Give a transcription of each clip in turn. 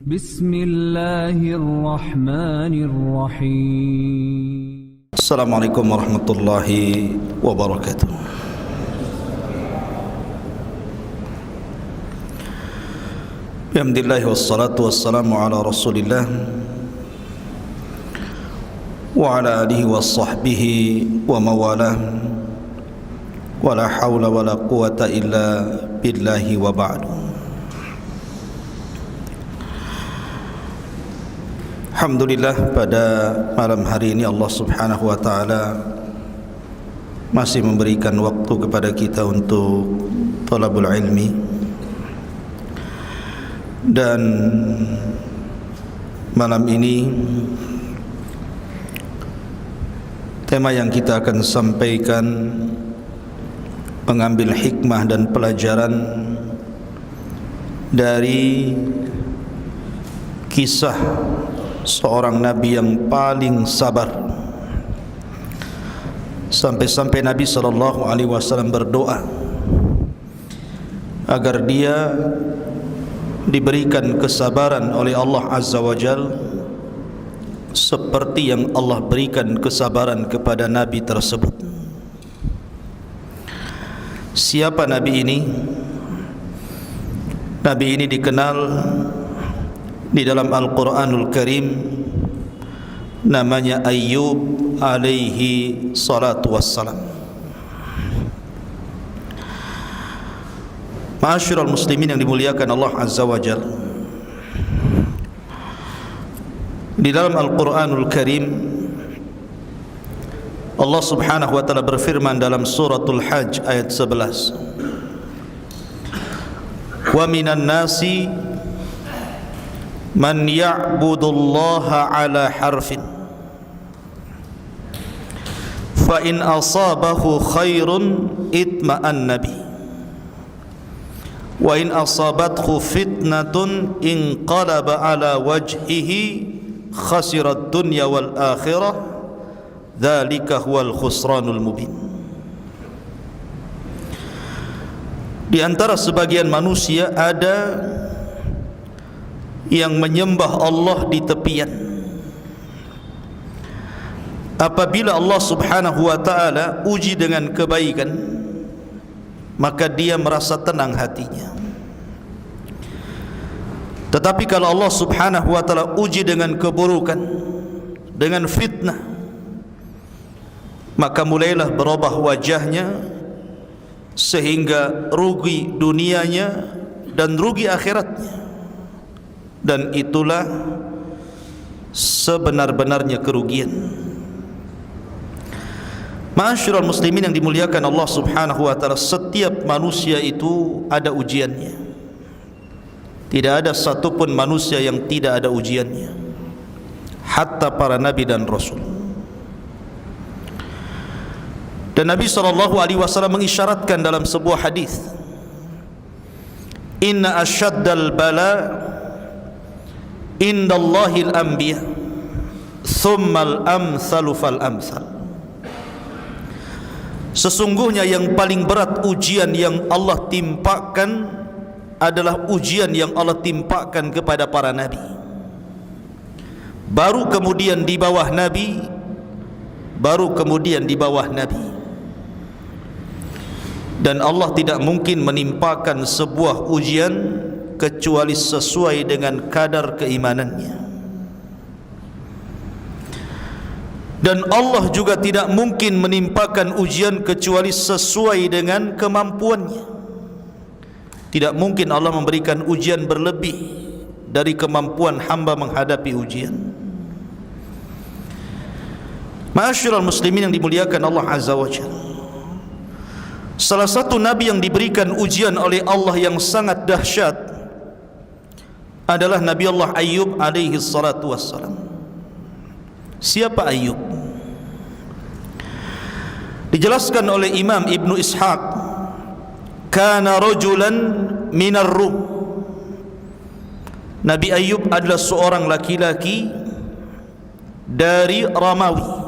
Bismillahirrahmanirrahim. Assalamualaikum warahmatullahi wabarakatuh. Alhamdulillah wassalatu wassalamu ala Rasulillah wa ala alihi wa sahbihi wa mawalah. Wa la hawla wa la quwata illa billahi wa ba'du. Alhamdulillah, pada malam hari ini Allah subhanahu wa ta'ala masih memberikan waktu kepada kita untuk talabul ilmi. Dan malam ini tema yang kita akan sampaikan mengambil hikmah dan pelajaran dari kisah seorang Nabi yang paling sabar, sampai-sampai Nabi SAW berdoa agar dia diberikan kesabaran oleh Allah Azza wa Jal seperti yang Allah berikan kesabaran kepada Nabi tersebut. Siapa Nabi ini? Nabi ini dikenal di dalam Al-Quranul Karim, namanya Ayyub alaihi salatu wassalam. Ma'asyiral muslimin yang dimuliakan Allah Azza wa Jalla, di dalam Al-Quranul Karim Allah subhanahu wa ta'ala berfirman dalam suratul Hajj ayat 11, wa minan nasi man ya'budullaha ala harfin fa in asabahu khairun itma'anna bi wa in asabathu fitnatun inqalaba ala wajhihi khasirat dunya wal akhirah dzalika huwal khusranul mubin. Di antara sebagian manusia ada yang menyembah Allah di tepian. Apabila Allah subhanahu wa ta'ala uji dengan kebaikan, maka dia merasa tenang hatinya. Tetapi kalau Allah subhanahu wa ta'ala uji dengan keburukan, dengan fitnah, maka mulailah berubah wajahnya, sehingga rugi dunianya dan rugi akhiratnya. Dan itulah sebenar-benarnya kerugian. Ma'asyiral muslimin yang dimuliakan Allah subhanahu wa ta'ala, setiap manusia itu ada ujiannya. Tidak ada satupun manusia yang tidak ada ujiannya, hatta para nabi dan rasul. Dan Nabi SAW mengisyaratkan dalam sebuah hadis, inna asyaddal bala indallahil anbiya thummal amsalu fal amsal. Sesungguhnya yang paling berat ujian yang Allah timpakan adalah ujian yang Allah timpakan kepada para nabi, baru kemudian di bawah nabi, baru kemudian di bawah nabi. Dan Allah tidak mungkin menimpakan sebuah ujian kecuali sesuai dengan kadar keimanannya. Dan Allah juga tidak mungkin menimpakan ujian kecuali sesuai dengan kemampuannya. Tidak mungkin Allah memberikan ujian berlebih dari kemampuan hamba menghadapi ujian. Ma'asyiral muslimin yang dimuliakan Allah Azza wa Jalla, salah satu nabi yang diberikan ujian oleh Allah yang sangat dahsyat adalah Nabi Allah Ayyub alaihi salatu wassalam. Siapa Ayyub? Dijelaskan oleh Imam Ibnu Ishaq, kana rajulan minar Rum. Nabi Ayyub adalah seorang laki-laki dari Romawi.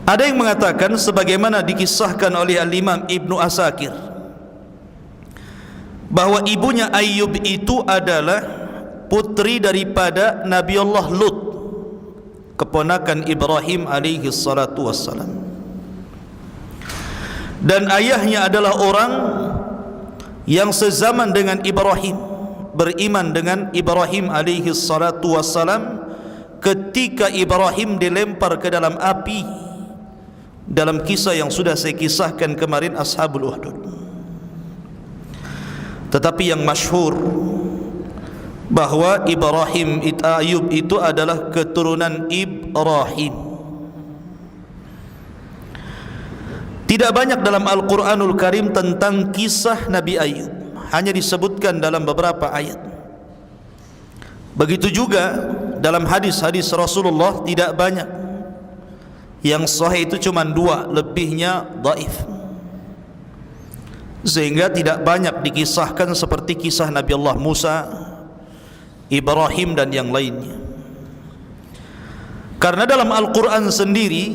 Ada yang mengatakan sebagaimana dikisahkan oleh Al-Imam Ibnu Asakir bahwa ibunya Ayyub itu adalah putri daripada Nabi Allah Lut, keponakan Ibrahim alaihi salatu wassalam, dan ayahnya adalah orang yang sezaman dengan Ibrahim, beriman dengan Ibrahim alaihi salatu wassalam ketika Ibrahim dilempar ke dalam api dalam kisah yang sudah saya kisahkan kemarin, Ashabul Uhdud. Tetapi yang masyhur bahwa Ayyub itu adalah keturunan Ibrahim. Tidak banyak dalam Al-Quranul Karim tentang kisah Nabi Ayyub, hanya disebutkan dalam beberapa ayat. Begitu juga dalam hadis-hadis Rasulullah tidak banyak. Yang sahih itu cuma 2, lebihnya dhaif. Sehingga tidak banyak dikisahkan seperti kisah Nabi Allah Musa, Ibrahim dan yang lainnya. Karena dalam Al-Quran sendiri,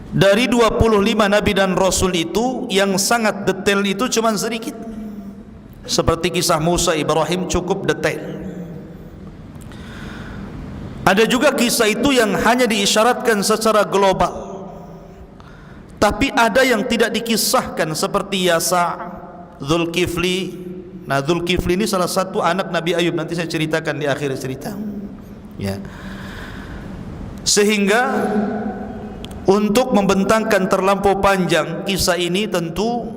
dari 25 Nabi dan Rasul itu, yang sangat detail itu cuma sedikit. Seperti kisah Musa, Ibrahim cukup detail. Ada juga kisah itu yang hanya diisyaratkan secara global, tapi ada yang tidak dikisahkan seperti Yasa, Zulkifli. Nah, Zulkifli ini salah satu anak Nabi Ayyub, nanti saya ceritakan di akhir cerita. Ya. Sehingga untuk membentangkan terlampau panjang kisah ini tentu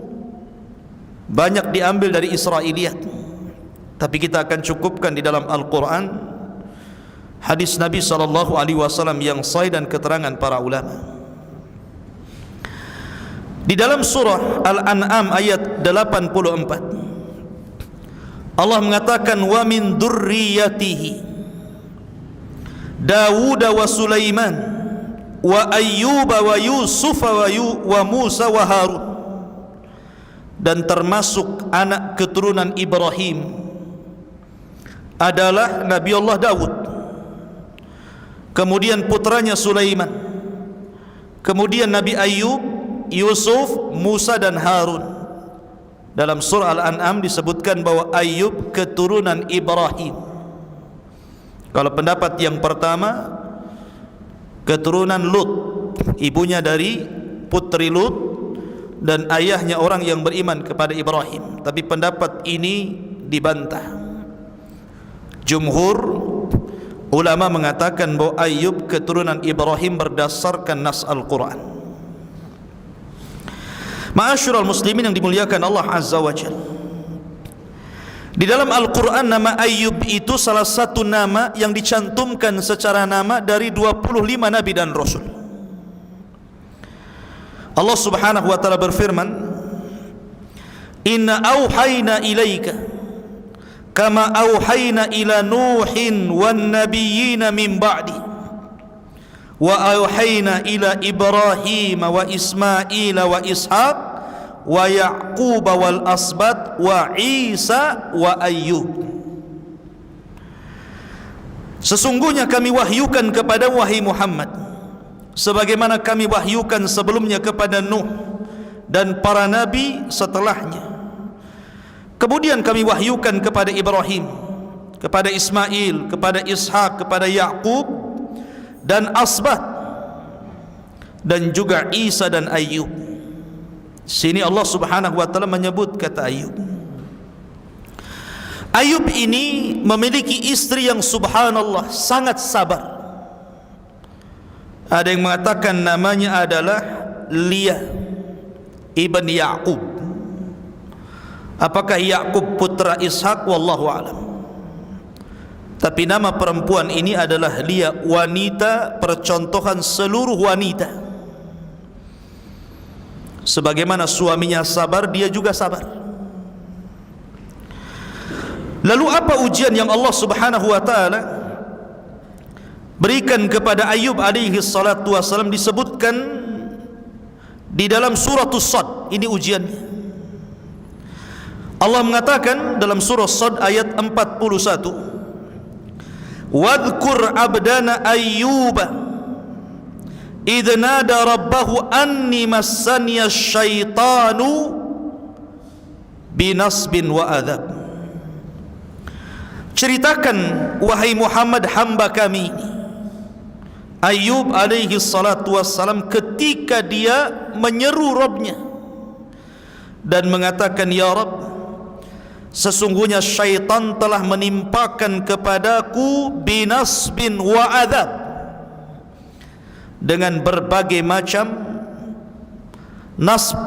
banyak diambil dari Israiliyat, tapi kita akan cukupkan di dalam Al-Quran, hadis Nabi SAW yang sahih dan keterangan para ulama. Di dalam surah Al-An'am ayat 84, Allah mengatakan, wa min dzurriyyatihi Dawud wa Sulaiman wa Ayyub wa Yusuf wa Musa wa Harun. Dan termasuk anak keturunan Ibrahim adalah Nabi Allah Dawud, kemudian putranya Sulaiman, kemudian Nabi Ayyub, Yusuf, Musa dan Harun. Dalam surah Al-An'am disebutkan bahwa Ayyub keturunan Ibrahim. Kalau pendapat yang pertama, keturunan Lut, ibunya dari putri Lut dan ayahnya orang yang beriman kepada Ibrahim. Tapi pendapat ini dibantah. Jumhur ulama mengatakan bahwa Ayyub keturunan Ibrahim berdasarkan nas Al-Quran. Ma'asyiral muslimin yang dimuliakan Allah Azza wa Jalla, di dalam Al-Quran nama Ayyub itu salah satu nama yang dicantumkan secara nama dari 25 Nabi dan Rasul. Allah subhanahu wa ta'ala berfirman, inna awhayna ilaika kama awhayna ila Nuhin wan nabiyyina min ba'di wa awhayna ila Ibrahim wa Ismail wa Ishaq wa Ya'qub wal asbat wa Isa wa Ayyub. Sesungguhnya kami wahyukan kepada wahai Muhammad sebagaimana kami wahyukan sebelumnya kepada Nuh dan para nabi setelahnya. Kemudian kami wahyukan kepada Ibrahim, kepada Ismail, kepada Ishaq, kepada Ya'qub dan Asbat, dan juga Isa dan Ayyub. Sini Allah subhanahu wa ta'ala menyebut kata Ayyub. Ayyub ini memiliki istri yang subhanallah sangat sabar. Ada yang mengatakan namanya adalah Liyah ibn Ya'qub. Apakah Ya'qub putra Ishaq? Wallahu a'lam. Tapi nama perempuan ini adalah Liyah, wanita percontohan seluruh wanita. Sebagaimana suaminya sabar, dia juga sabar. Lalu apa ujian yang Allah subhanahu wa ta'ala berikan kepada Ayyub alaihi salatu wassalam? Disebutkan di dalam surah As-Sad. Ini ujiannya. Allah mengatakan dalam surah As-Sad ayat 41, wadhkur abdana Ayyuba idh nada rabbahu anni massaniya syaitanu binasbin wa adab. Ceritakan wahai Muhammad hamba kami ini, Ayub alaihi salatu wassalam, ketika dia menyeru Rabbnya dan mengatakan, ya Rabb, sesungguhnya syaitan telah menimpakan kepadaku binasbin wa adab, dengan berbagai macam nasb,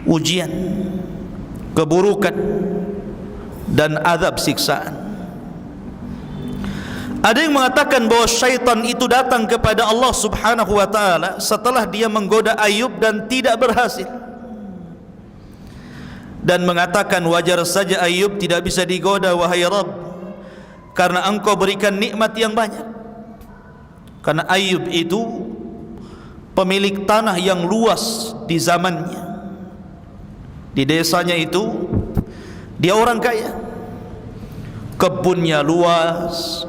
ujian, keburukan, dan azab siksaan. Ada yang mengatakan bahawa syaitan itu datang kepada Allah subhanahu wa ta'ala setelah dia menggoda Ayub dan tidak berhasil, dan mengatakan, wajar saja Ayub tidak bisa digoda wahai Rabb, karena engkau berikan nikmat yang banyak. Karena Ayub itu pemilik tanah yang luas di zamannya. Di desanya itu dia orang kaya, kebunnya luas,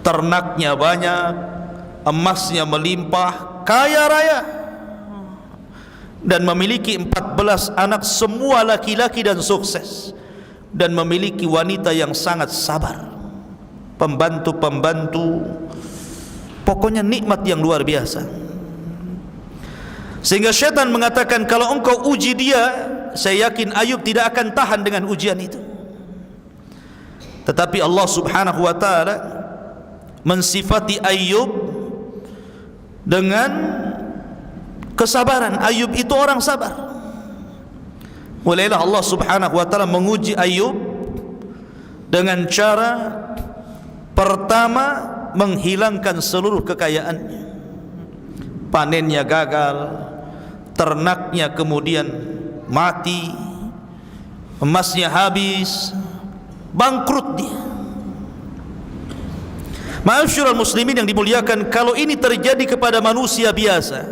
ternaknya banyak, emasnya melimpah, kaya raya, dan memiliki 14 anak, semua laki-laki dan sukses, dan memiliki wanita yang sangat sabar, pembantu-pembantu, pokoknya nikmat yang luar biasa. Sehingga syaitan mengatakan, kalau engkau uji dia, saya yakin Ayub tidak akan tahan dengan ujian itu. Tetapi Allah subhanahu wa ta'ala mensifati Ayub dengan kesabaran. Ayub itu orang sabar. Mulailah Allah subhanahu wa ta'ala menguji Ayub dengan cara pertama, menghilangkan seluruh kekayaannya. Panennya gagal, ternaknya kemudian mati, emasnya habis, bangkrut dia. Ma'asyiral muslimin yang dimuliakan, kalau ini terjadi kepada manusia biasa,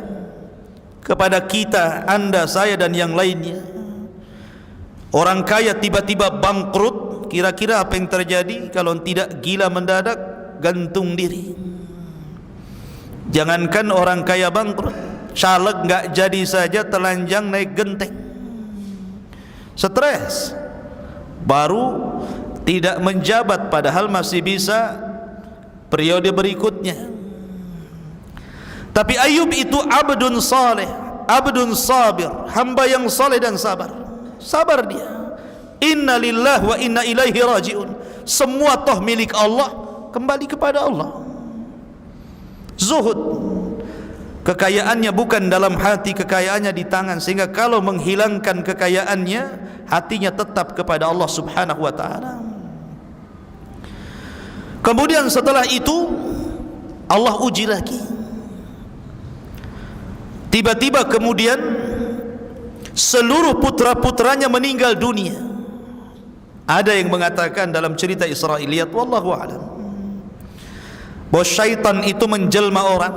kepada kita, anda, saya, dan yang lainnya, orang kaya tiba-tiba bangkrut, kira-kira apa yang terjadi? Kalau tidak gila mendadak, gantung diri. Jangankan orang kaya bangkrut, caleg nggak jadi saja, telanjang naik genteng, stres, baru tidak menjabat padahal masih bisa periode berikutnya. Tapi Ayub itu abdun saleh, abdun sabir, hamba yang saleh dan sabar. Sabar dia. Inna lillahi wa inna ilaihi raji'un. Semua toh milik Allah, kembali kepada Allah. Zuhud, kekayaannya bukan dalam hati, kekayaannya di tangan, sehingga kalau menghilangkan kekayaannya, hatinya tetap kepada Allah subhanahu wa ta'ala. Kemudian setelah itu Allah uji lagi. Tiba-tiba kemudian seluruh putra-putranya meninggal dunia. Ada yang mengatakan dalam cerita Israiliyat, wallahu a'lam, bahwa syaitan itu menjelma orang,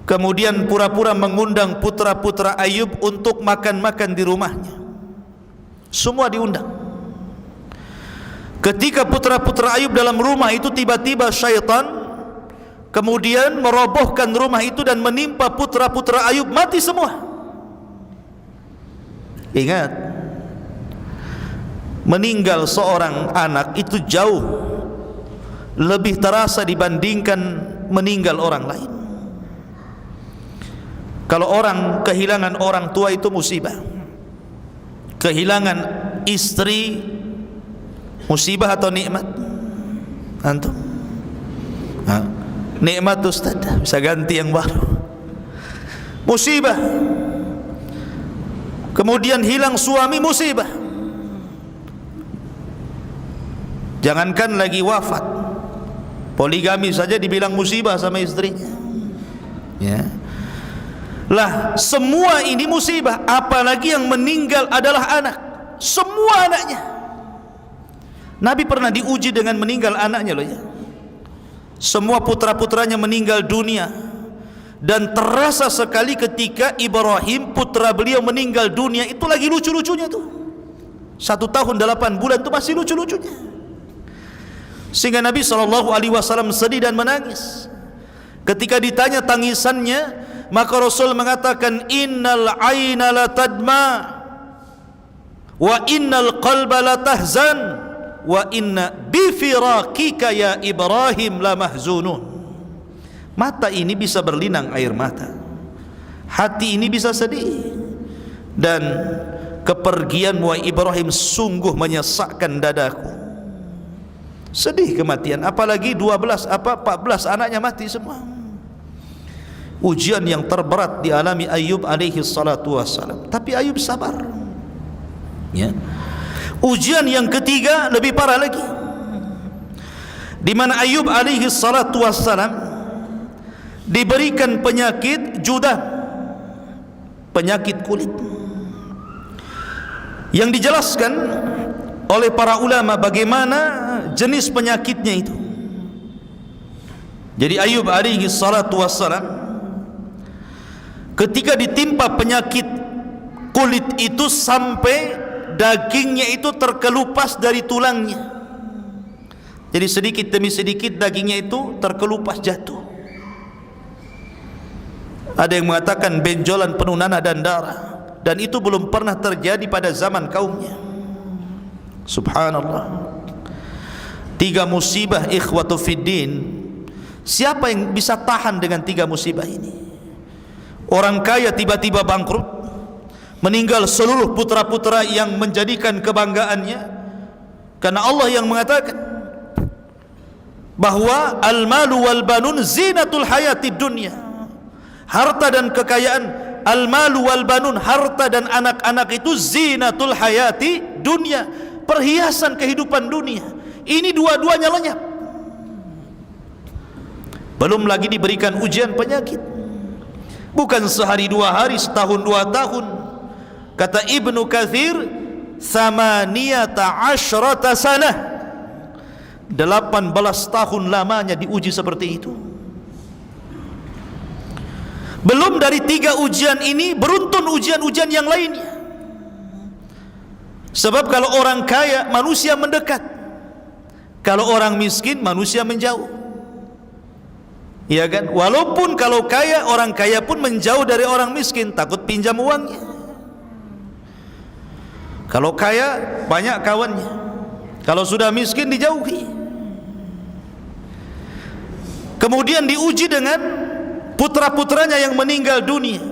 kemudian pura-pura mengundang putra-putra Ayub untuk makan-makan di rumahnya. Semua diundang. Ketika putra-putra Ayub dalam rumah itu, tiba-tiba syaitan kemudian merobohkan rumah itu dan menimpa putra-putra Ayub, mati semua. Ingat, meninggal seorang anak itu jauh lebih terasa dibandingkan meninggal orang lain. Kalau orang kehilangan orang tua itu musibah, kehilangan istri musibah atau nikmat? Antum? Nikmat Ustaz, bisa ganti yang baru. Musibah. Kemudian hilang suami, musibah. Jangankan lagi wafat, poligami saja dibilang musibah sama istrinya. Ya. Lah, semua ini musibah, apalagi yang meninggal adalah anak. Semua anaknya. Nabi pernah diuji dengan meninggal anaknya loh ya. Semua putra-putranya meninggal dunia, dan terasa sekali ketika Ibrahim putra beliau meninggal dunia. Itu lagi lucu-lucunya tuh, 1 tahun 8 bulan itu masih lucu-lucunya, sehingga Nabi SAW sedih dan menangis. Ketika ditanya tangisannya, maka Rasul mengatakan, innal aina la tadma, wa innal qalba latahzan wa inna bifiraqika ya Ibrahim lamahzunun. Mata ini bisa berlinang air mata, hati ini bisa sedih, dan kepergianmu Ibrahim sungguh menyesakkan dadaku. Sedih kematian, apalagi 14 anaknya mati semua. Ujian yang terberat dialami Ayub alaihi salatu wassalam, tapi Ayub sabar. Ya. Ujian yang ketiga lebih parah lagi, di mana Ayub alaihi salatu wassalam diberikan penyakit judah, penyakit kulit, yang dijelaskan oleh para ulama bagaimana jenis penyakitnya itu. Jadi Ayub alaihi salatu wassalam ketika ditimpa penyakit kulit itu sampai dagingnya itu terkelupas dari tulangnya. Jadi sedikit demi sedikit dagingnya itu terkelupas jatuh. Ada yang mengatakan benjolan penuh nanah dan darah, dan itu belum pernah terjadi pada zaman kaumnya. Subhanallah. 3 musibah ikhwatu fiddin. Siapa yang bisa tahan dengan 3 musibah ini? Orang kaya tiba-tiba bangkrut, meninggal seluruh putra-putra yang menjadikan kebanggaannya, karena Allah yang mengatakan bahwa al-malu wal banun zinatul hayatid dunya. Harta dan kekayaan, al-malu wal banun, harta dan anak-anak itu zinatul hayati dunya, perhiasan kehidupan dunia. Ini dua-duanya lenyap. Belum lagi diberikan ujian penyakit, bukan sehari 2 hari, setahun 2 tahun. Kata Ibnu Katsir, 18 sanah, 18 tahun lamanya diuji seperti itu. Belum dari 3 ujian ini, beruntun ujian-ujian yang lainnya. Sebab kalau orang kaya, manusia mendekat. Kalau orang miskin, manusia menjauh. Ya kan? Walaupun kalau kaya, orang kaya pun menjauh dari orang miskin, takut pinjam uangnya. Kalau kaya, banyak kawannya. Kalau sudah miskin, dijauhi. Kemudian diuji dengan putra-putranya yang meninggal dunia.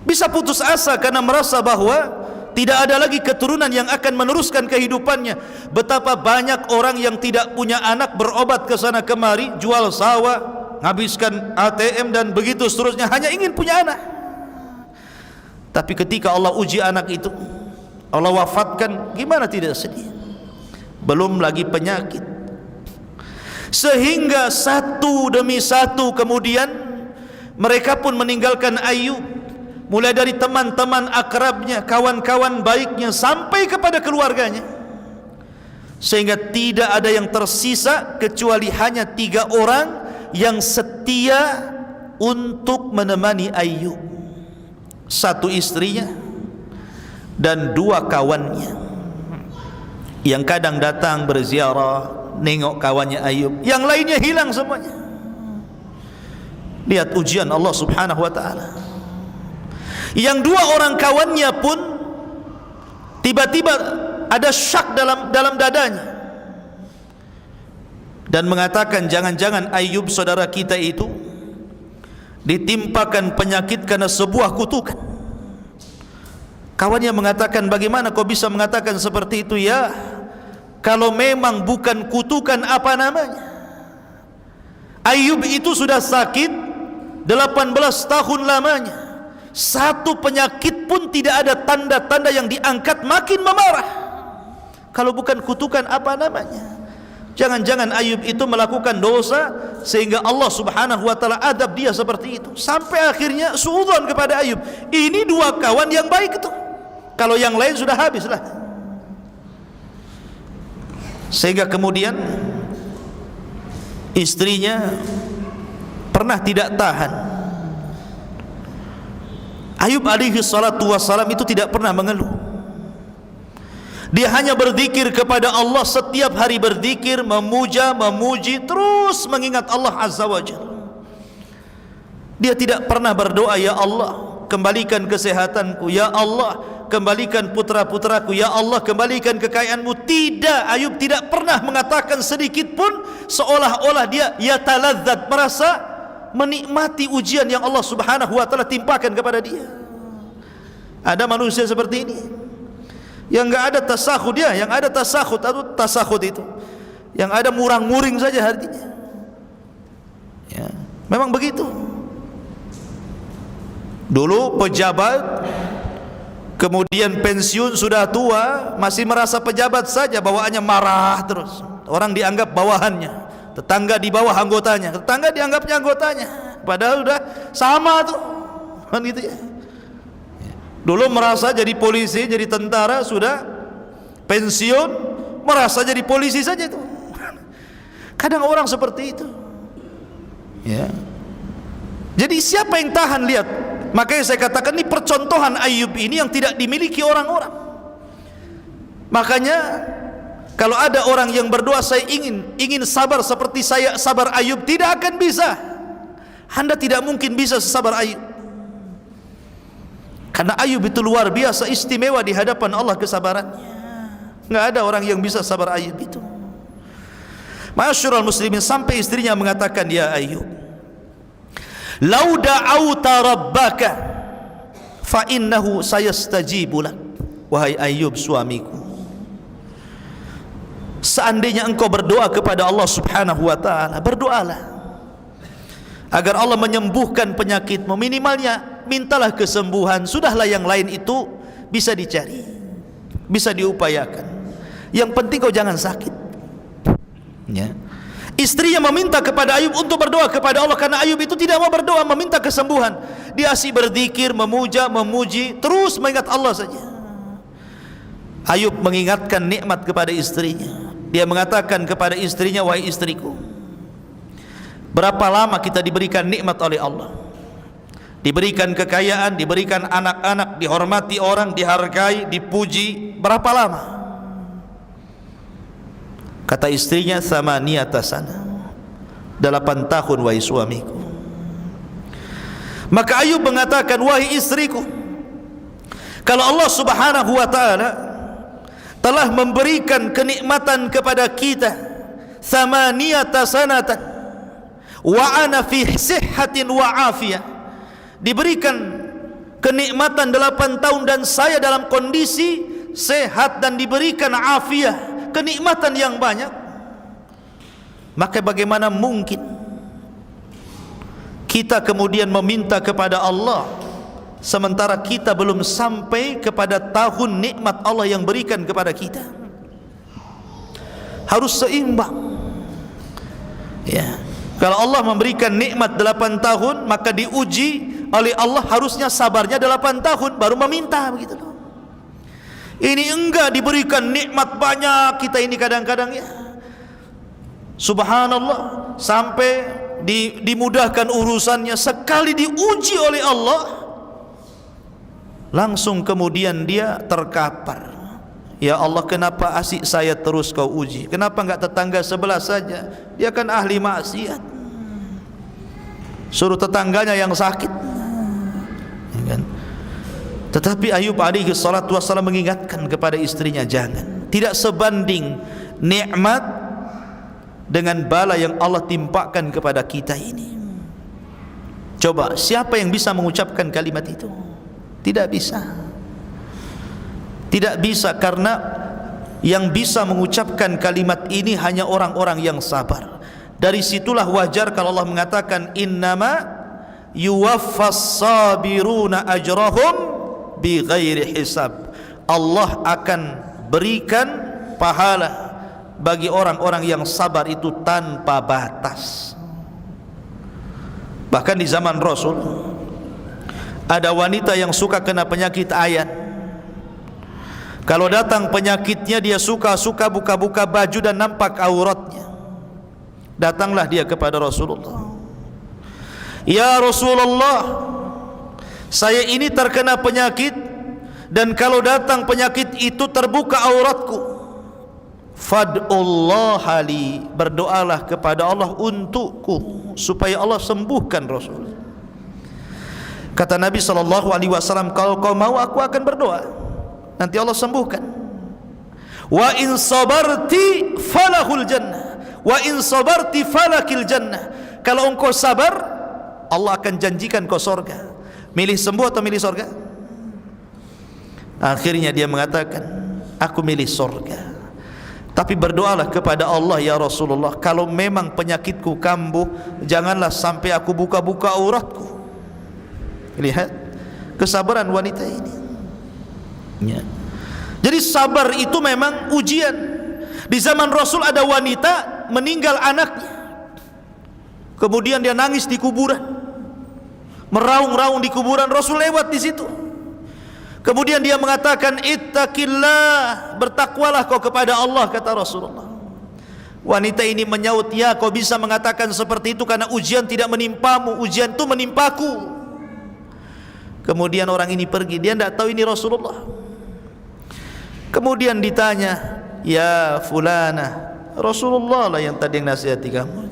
Bisa putus asa karena merasa bahwa tidak ada lagi keturunan yang akan meneruskan kehidupannya. Betapa banyak orang yang tidak punya anak berobat ke sana kemari, jual sawah, menghabiskan ATM dan begitu seterusnya, hanya ingin punya anak. Tapi ketika Allah uji anak itu, Allah wafatkan, gimana tidak sedih? Belum lagi penyakit. Sehingga satu demi satu kemudian mereka pun meninggalkan Ayub. Mulai dari teman-teman akrabnya, kawan-kawan baiknya, sampai kepada keluarganya. Sehingga tidak ada yang tersisa kecuali hanya 3 orang yang setia untuk menemani Ayub. 1 istrinya dan 2 kawannya, yang kadang datang berziarah, nengok kawannya Ayub. Yang lainnya hilang semuanya. Lihat ujian Allah subhanahu wa ta'ala. Yang 2 orang kawannya pun tiba-tiba ada syak dalam dadanya dan mengatakan, jangan-jangan Ayub saudara kita itu ditimpakan penyakit karena sebuah kutukan. Kawannya mengatakan, bagaimana kau bisa mengatakan seperti itu? Ya, kalau memang bukan kutukan, apa namanya? Ayub itu sudah sakit 18 tahun lamanya. 1 penyakit pun tidak ada tanda-tanda yang diangkat, makin memarah. Kalau bukan kutukan, apa namanya? Jangan-jangan Ayub itu melakukan dosa sehingga Allah subhanahu wa ta'ala adab dia seperti itu. Sampai akhirnya suudzon kepada Ayub. Ini 2 kawan yang baik itu, kalau yang lain sudah habislah. Sehingga kemudian istrinya pernah tidak tahan. Ayub alaihi salatu wassalam itu tidak pernah mengeluh. Dia hanya berzikir kepada Allah, setiap hari berzikir, memuja, memuji, terus mengingat Allah azza wa jalla. Dia tidak pernah berdoa, ya Allah kembalikan kesehatanku, ya Allah kembalikan putra-putraku, ya Allah kembalikan kekayaanmu. Tidak, Ayub tidak pernah mengatakan sedikit pun seolah-olah dia yataladzat, merasa menikmati ujian yang Allah Subhanahu wa taala timpakan kepada dia. Ada manusia seperti ini yang enggak ada tasakhud dia, yang ada tasakhud atau tasakhud itu yang ada murang-muring saja hatinya. Ya, memang begitu. Dulu pejabat, kemudian pensiun, sudah tua, masih merasa pejabat saja, bawaannya marah terus. Orang dianggap bawahannya, tetangga di bawah anggotanya, tetangga dianggapnya anggotanya, padahal udah sama tuh, kan gitu ya. Dulu merasa jadi polisi, jadi tentara, sudah pensiun merasa jadi polisi saja itu. Kadang orang seperti itu. Ya. Jadi siapa yang tahan? Lihat. Makanya saya katakan ini percontohan Ayub ini yang tidak dimiliki orang-orang. Makanya kalau ada orang yang berdoa, saya ingin sabar seperti saya sabar Ayub, tidak akan bisa. Anda tidak mungkin bisa sesabar Ayub. Karena Ayub itu luar biasa istimewa di hadapan Allah kesabarannya. Enggak ada orang yang bisa sabar Ayub itu. Ma'asyiral muslimin, sampai istrinya mengatakan, ya Ayub, lau da'auta rabbaka fa innahu sayastajibu lak. Wahai Ayub suamiku, seandainya engkau berdoa kepada Allah Subhanahu wa taala, berdoalah agar Allah menyembuhkan penyakitmu. Minimalnya mintalah kesembuhan. Sudahlah yang lain itu bisa dicari, bisa diupayakan. Yang penting kau jangan sakit. Ya. Istrinya meminta kepada Ayub untuk berdoa kepada Allah, karena Ayub itu tidak mau berdoa meminta kesembuhan. Dia asyik berzikir, memuja, memuji, terus mengingat Allah saja. Ayub mengingatkan nikmat kepada istrinya. Dia mengatakan kepada istrinya, wahai istriku, berapa lama kita diberikan nikmat oleh Allah, diberikan kekayaan, diberikan anak-anak, dihormati orang, dihargai, dipuji, berapa lama? Kata istrinya, thamaniyata sana, 8 tahun wahai suamiku. Maka Ayub mengatakan, wahai istriku, kalau Allah Subhanahu wa taala telah memberikan kenikmatan kepada kita, thamaniyata sanatan wa ana fi sihhatin wa afiyah, diberikan kenikmatan 8 tahun dan saya dalam kondisi sehat dan diberikan afiah, kenikmatan yang banyak, maka bagaimana mungkin kita kemudian meminta kepada Allah sementara kita belum sampai kepada tahun nikmat Allah yang berikan kepada kita? Harus seimbang. Ya. Kalau Allah memberikan nikmat 8 tahun, maka diuji oleh Allah harusnya sabarnya 8 tahun baru meminta, begitu loh. Ini enggak diberikan nikmat banyak, kita ini kadang-kadang ya, subhanallah, sampai dimudahkan urusannya, sekali diuji oleh Allah langsung kemudian dia terkapar. Ya Allah, kenapa asyik saya terus kau uji? Kenapa enggak tetangga sebelah saja? Dia kan ahli maksiat, suruh tetangganya yang sakit, ya kan? Tetapi Ayub alaihi salatu wassalam mengingatkan kepada istrinya, jangan, tidak sebanding nikmat dengan bala yang Allah timpakan kepada kita ini. Coba, siapa yang bisa mengucapkan kalimat itu? Tidak bisa. Tidak bisa, karena yang bisa mengucapkan kalimat ini hanya orang-orang yang sabar. Dari situlah wajar kalau Allah mengatakan, innama yuwaffas sabiruna ajrahum bi ghairi hisab. Allah akan berikan pahala bagi orang-orang yang sabar itu tanpa batas. Bahkan di zaman Rasul ada wanita yang suka kena penyakit ayan. Kalau datang penyakitnya, dia suka buka-buka baju dan nampak auratnya. Datanglah dia kepada Rasulullah, ya Rasulullah, saya ini terkena penyakit, dan kalau datang penyakit itu terbuka auratku. Fad'ullaha li, berdoalah kepada Allah untukku supaya Allah sembuhkan Rasul. Kata Nabi SAW, kalau kau mau aku akan berdoa. nanti Allah sembuhkan. Wa in sabarti falahul jannah, wa in sabarti falakil jannah. Kalau engkau sabar, Allah akan janjikan kau surga. Milih sembuh atau milih surga? Akhirnya dia mengatakan, aku milih surga. Tapi berdoalah kepada Allah, ya Rasulullah, kalau memang penyakitku kambuh, janganlah sampai aku buka-buka auratku. Lihat kesabaran wanita ini, ya. Jadi sabar itu memang ujian. Di zaman Rasul ada wanita meninggal anaknya, kemudian dia nangis di kuburan, meraung-raung di kuburan. Rasul lewat di situ, kemudian dia mengatakan, ittaqillah, bertakwalah kau kepada Allah, kata Rasulullah. Wanita ini menyaut, ya, kau bisa mengatakan seperti itu karena ujian tidak menimpamu, ujian itu menimpaku. Kemudian orang ini pergi, dia tidak tahu ini Rasulullah. Kemudian ditanya, ya fulana, Rasulullah lah yang tadi yang nasihati kamu.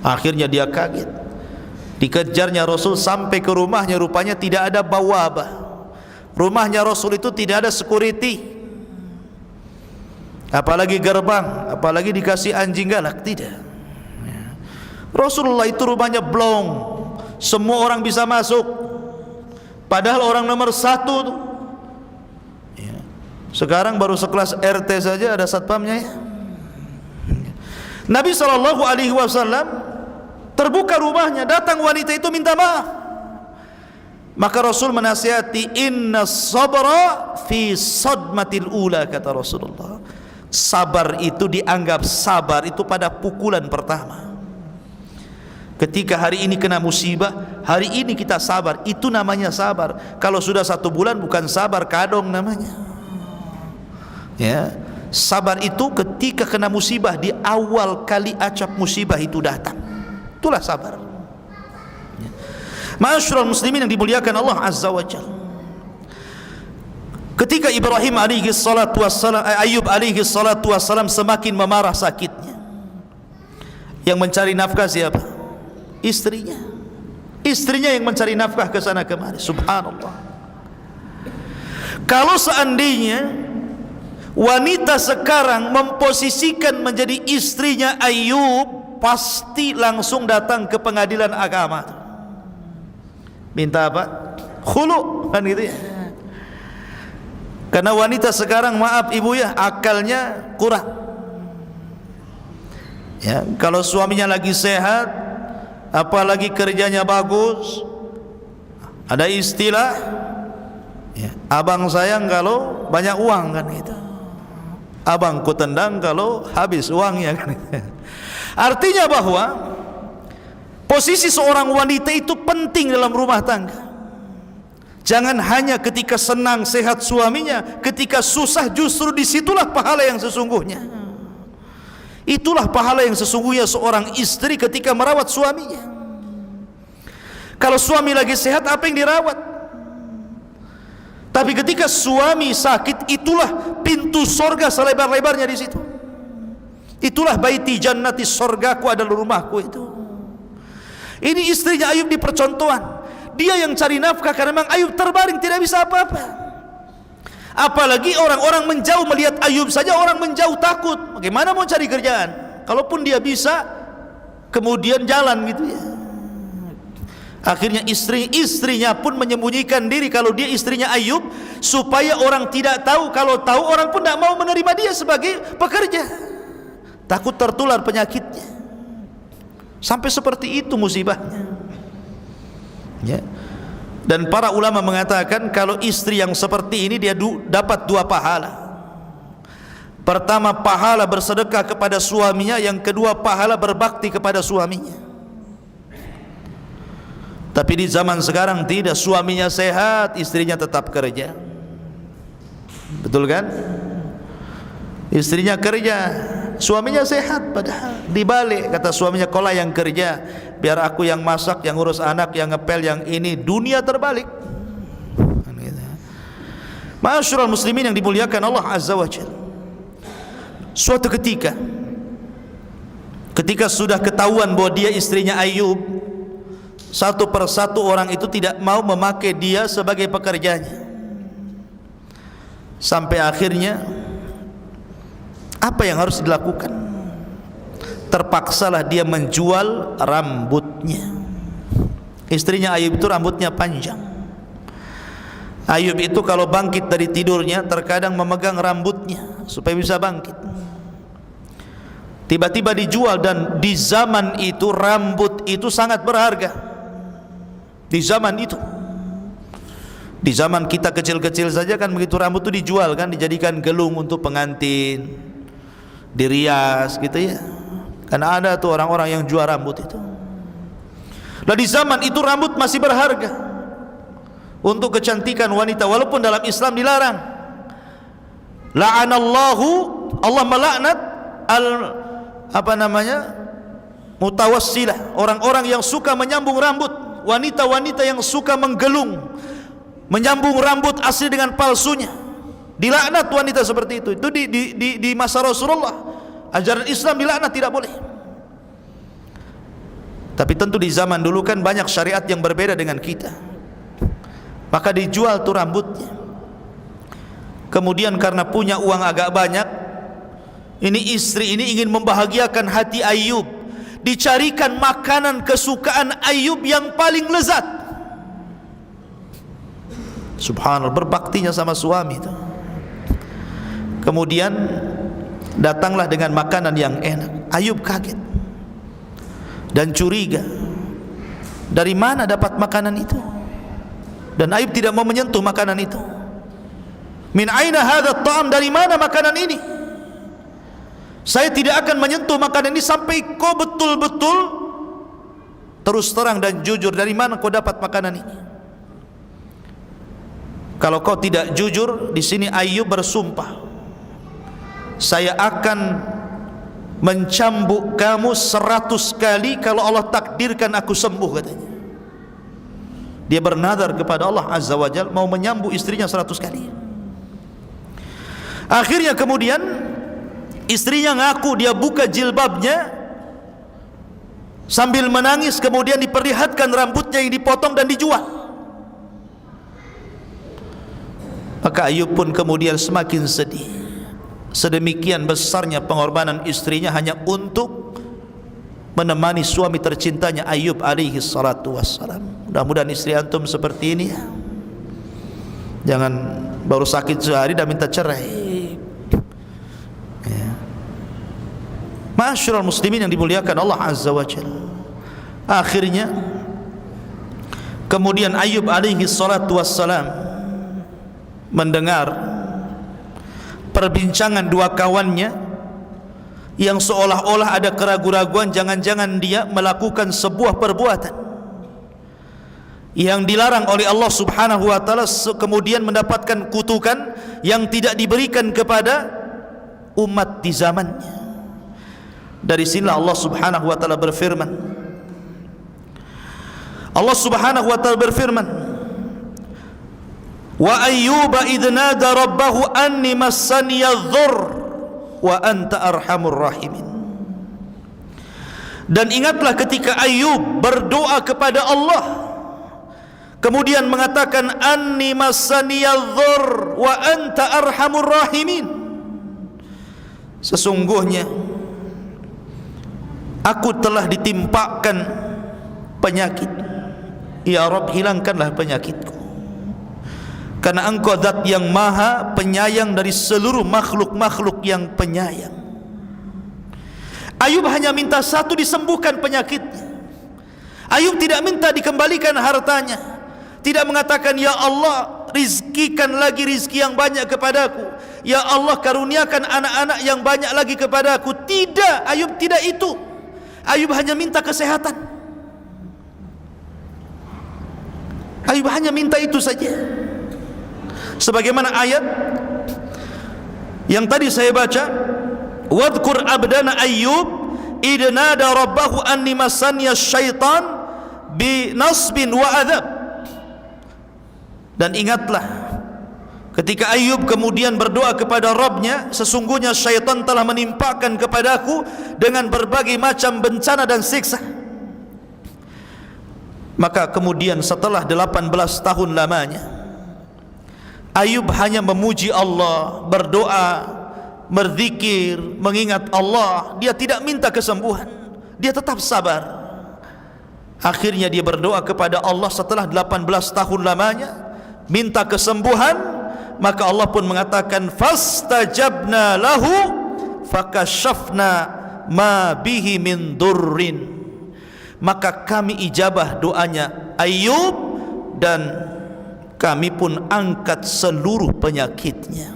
Akhirnya dia kaget. Dikejarnya Rasul sampai ke rumahnya, rupanya tidak ada bawabah. Rumahnya Rasul itu tidak ada security, apalagi gerbang, apalagi dikasih anjing galak, tidak. Rasulullah itu rumahnya blong, semua orang bisa masuk, padahal orang nomor 1 tuh. Sekarang baru sekelas RT saja ada satpamnya, ya. Nabi SAW terbuka rumahnya, datang wanita itu minta maaf. Maka Rasul menasihati, inna sabra fi sadmatil ula, kata Rasulullah. Sabar itu dianggap sabar itu pada pukulan pertama. Ketika hari ini kena musibah, hari ini kita sabar, itu namanya sabar. Kalau sudah 1 bulan bukan sabar, kadong namanya. Ya, sabar itu ketika kena musibah, di awal kali acap musibah itu datang, itulah sabar. Ya. Ma'asyiral muslimin yang dimuliakan Allah Azza wa Jalla, ketika Ibrahim alaihi salatu wassalam, Ayub alaihi salatu wassalam semakin memarah sakitnya, yang mencari nafkah siapa? Istrinya. Istrinya yang mencari nafkah ke sana kemari. Subhanallah. Kalau seandainya wanita sekarang memposisikan menjadi istrinya Ayub, pasti langsung datang ke pengadilan agama. Minta apa? Khulu, kan gitu ya. Karena wanita sekarang, maaf ibu ya, akalnya kurang. Ya, kalau suaminya lagi sehat, apalagi kerjanya bagus, ada istilah, ya, abang sayang kalau banyak uang, kan gitu. Abang ku tendang kalau habis uangnya, kan. Artinya bahwa posisi seorang wanita itu penting dalam rumah tangga. Jangan hanya ketika senang sehat suaminya, ketika susah justru disitulah pahala yang sesungguhnya. Itulah pahala yang sesungguhnya seorang istri ketika merawat suaminya. Kalau suami lagi sehat, apa yang dirawat? Tapi ketika suami sakit, itulah pintu sorga selebar-lebarnya di situ. Itulah baiti jannati, sorgaku adalah rumahku itu. Ini istrinya Ayub di percontohan. Dia yang cari nafkah karena memang Ayub terbaring tidak bisa apa-apa. Apalagi orang-orang menjauh melihat Ayub saja, orang menjauh takut. Bagaimana mau cari kerjaan? Kalaupun dia bisa, kemudian jalan gitu ya. Akhirnya istrinya pun menyembunyikan diri kalau dia istrinya Ayub, supaya orang tidak tahu. Kalau tahu, orang pun tidak mau menerima dia sebagai pekerja, takut tertular penyakitnya. Sampai seperti itu musibahnya, ya. Dan para ulama mengatakan kalau istri yang seperti ini, dia dapat 2 pahala. Pertama, pahala bersedekah kepada suaminya. Yang kedua, pahala berbakti kepada suaminya. Tapi di zaman sekarang tidak, suaminya sehat, istrinya tetap kerja. Betul kan? Istrinya kerja, suaminya sehat, padahal dibalik kata suaminya, kola yang kerja, biar aku yang masak, yang ngurus anak, yang ngepel, yang ini. Dunia terbalik. Ma'asyiral muslimin yang dimuliakan Allah Azza wa Jalla, suatu ketika sudah ketahuan bahwa dia istrinya Ayub, satu persatu orang itu tidak mau memakai dia sebagai pekerjanya. Sampai akhirnya apa yang harus dilakukan? Terpaksalah dia menjual rambutnya. Istrinya Ayub itu rambutnya panjang. Ayub itu kalau bangkit dari tidurnya terkadang memegang rambutnya supaya bisa bangkit. Tiba-tiba dijual, dan di zaman itu rambut itu sangat berharga. Di zaman itu, di zaman kita kecil-kecil saja kan begitu, rambut itu dijual kan, dijadikan gelung untuk pengantin, dirias gitu ya. Karena ada tuh orang-orang yang jual rambut itu. Nah di zaman itu rambut masih berharga untuk kecantikan wanita, walaupun dalam Islam dilarang. La'anallahu, Allah melaknat mutawassilah, orang-orang yang suka menyambung rambut, wanita-wanita yang suka menggelung, menyambung rambut asli dengan palsunya. Dilaknat wanita seperti itu. Itu di masa Rasulullah, ajaran Islam dilaknat, tidak boleh. Tapi tentu di zaman dulu kan banyak syariat yang berbeda dengan kita, maka dijual tuh rambutnya. Kemudian karena punya uang agak banyak, ini istri ini ingin membahagiakan hati Ayub, dicarikan makanan kesukaan Ayub yang paling lezat. Subhanallah, berbaktinya sama suami itu. Kemudian datanglah dengan makanan yang enak. Ayub kaget dan curiga, dari mana dapat makanan itu? Dan Ayub tidak mau menyentuh makanan itu. Min aina hadha ta'am, dari mana makanan ini? Saya tidak akan menyentuh makanan ini sampai kau betul-betul terus terang dan jujur, dari mana kau dapat makanan ini. Kalau kau tidak jujur, di sini Ayub bersumpah, saya akan mencambuk kamu 100 kali kalau Allah takdirkan aku sembuh, katanya. Dia bernadar kepada Allah Azza wa Jalla mau menyambuk istrinya 100 kali. Akhirnya kemudian istrinya ngaku, dia buka jilbabnya sambil menangis, kemudian diperlihatkan rambutnya yang dipotong dan dijual. Maka Ayub pun kemudian semakin sedih. Sedemikian besarnya pengorbanan istrinya hanya untuk menemani suami tercintanya Ayub alaihi salatu wassalam. Mudah-mudahan istri antum seperti ini ya. Jangan baru sakit sehari dah minta cerai. Ma'asyiral muslimin yang dimuliakan Allah Azza wa Jalla. Akhirnya kemudian Ayub alaihi salatu wassalam mendengar perbincangan dua kawannya yang seolah-olah ada keraguan-raguan, jangan-jangan dia melakukan sebuah perbuatan yang dilarang oleh Allah Subhanahu wa taala, kemudian mendapatkan kutukan yang tidak diberikan kepada umat di zamannya. Dari sinilah Allah Subhanahu wa taala berfirman. Allah Subhanahu wa taala berfirman, "Wa ayyuba idh nada rabbahu anni massani adh-dhurr wa anta arhamur rahimin." Dan ingatlah ketika Ayub berdoa kepada Allah, kemudian mengatakan anni massani adh-dhurr wa anta arhamur rahimin. Sesungguhnya aku telah ditimpakan penyakit, ya Rabb, hilangkanlah penyakitku, karena engkau zat yang maha penyayang dari seluruh makhluk-makhluk yang penyayang. Ayub hanya minta satu, disembuhkan penyakitnya. Ayub tidak minta dikembalikan hartanya, tidak mengatakan ya Allah rizkikan lagi rizki yang banyak kepadaku, ya Allah karuniakan anak-anak yang banyak lagi kepadaku. Tidak, Ayub tidak itu. Ayub hanya minta kesehatan. Ayub hanya minta itu saja. Sebagaimana ayat yang tadi saya baca, wadhkur abdana Ayyub idh nada rabbahu anni massaniya syaitan bi nasbin wa adab. Dan ingatlah ketika Ayub kemudian berdoa kepada Rabbnya, sesungguhnya syaitan telah menimpakan kepadaku dengan berbagai macam bencana dan siksa. Maka kemudian setelah 18 tahun lamanya Ayub hanya memuji Allah, berdoa, berzikir, mengingat Allah. Dia tidak minta kesembuhan, dia tetap sabar. Akhirnya dia berdoa kepada Allah setelah 18 tahun lamanya minta kesembuhan, maka Allah pun mengatakan fastajabna lahu fakashafna ma bihi min durrin. Maka kami ijabah doanya Ayub dan kami pun angkat seluruh penyakitnya.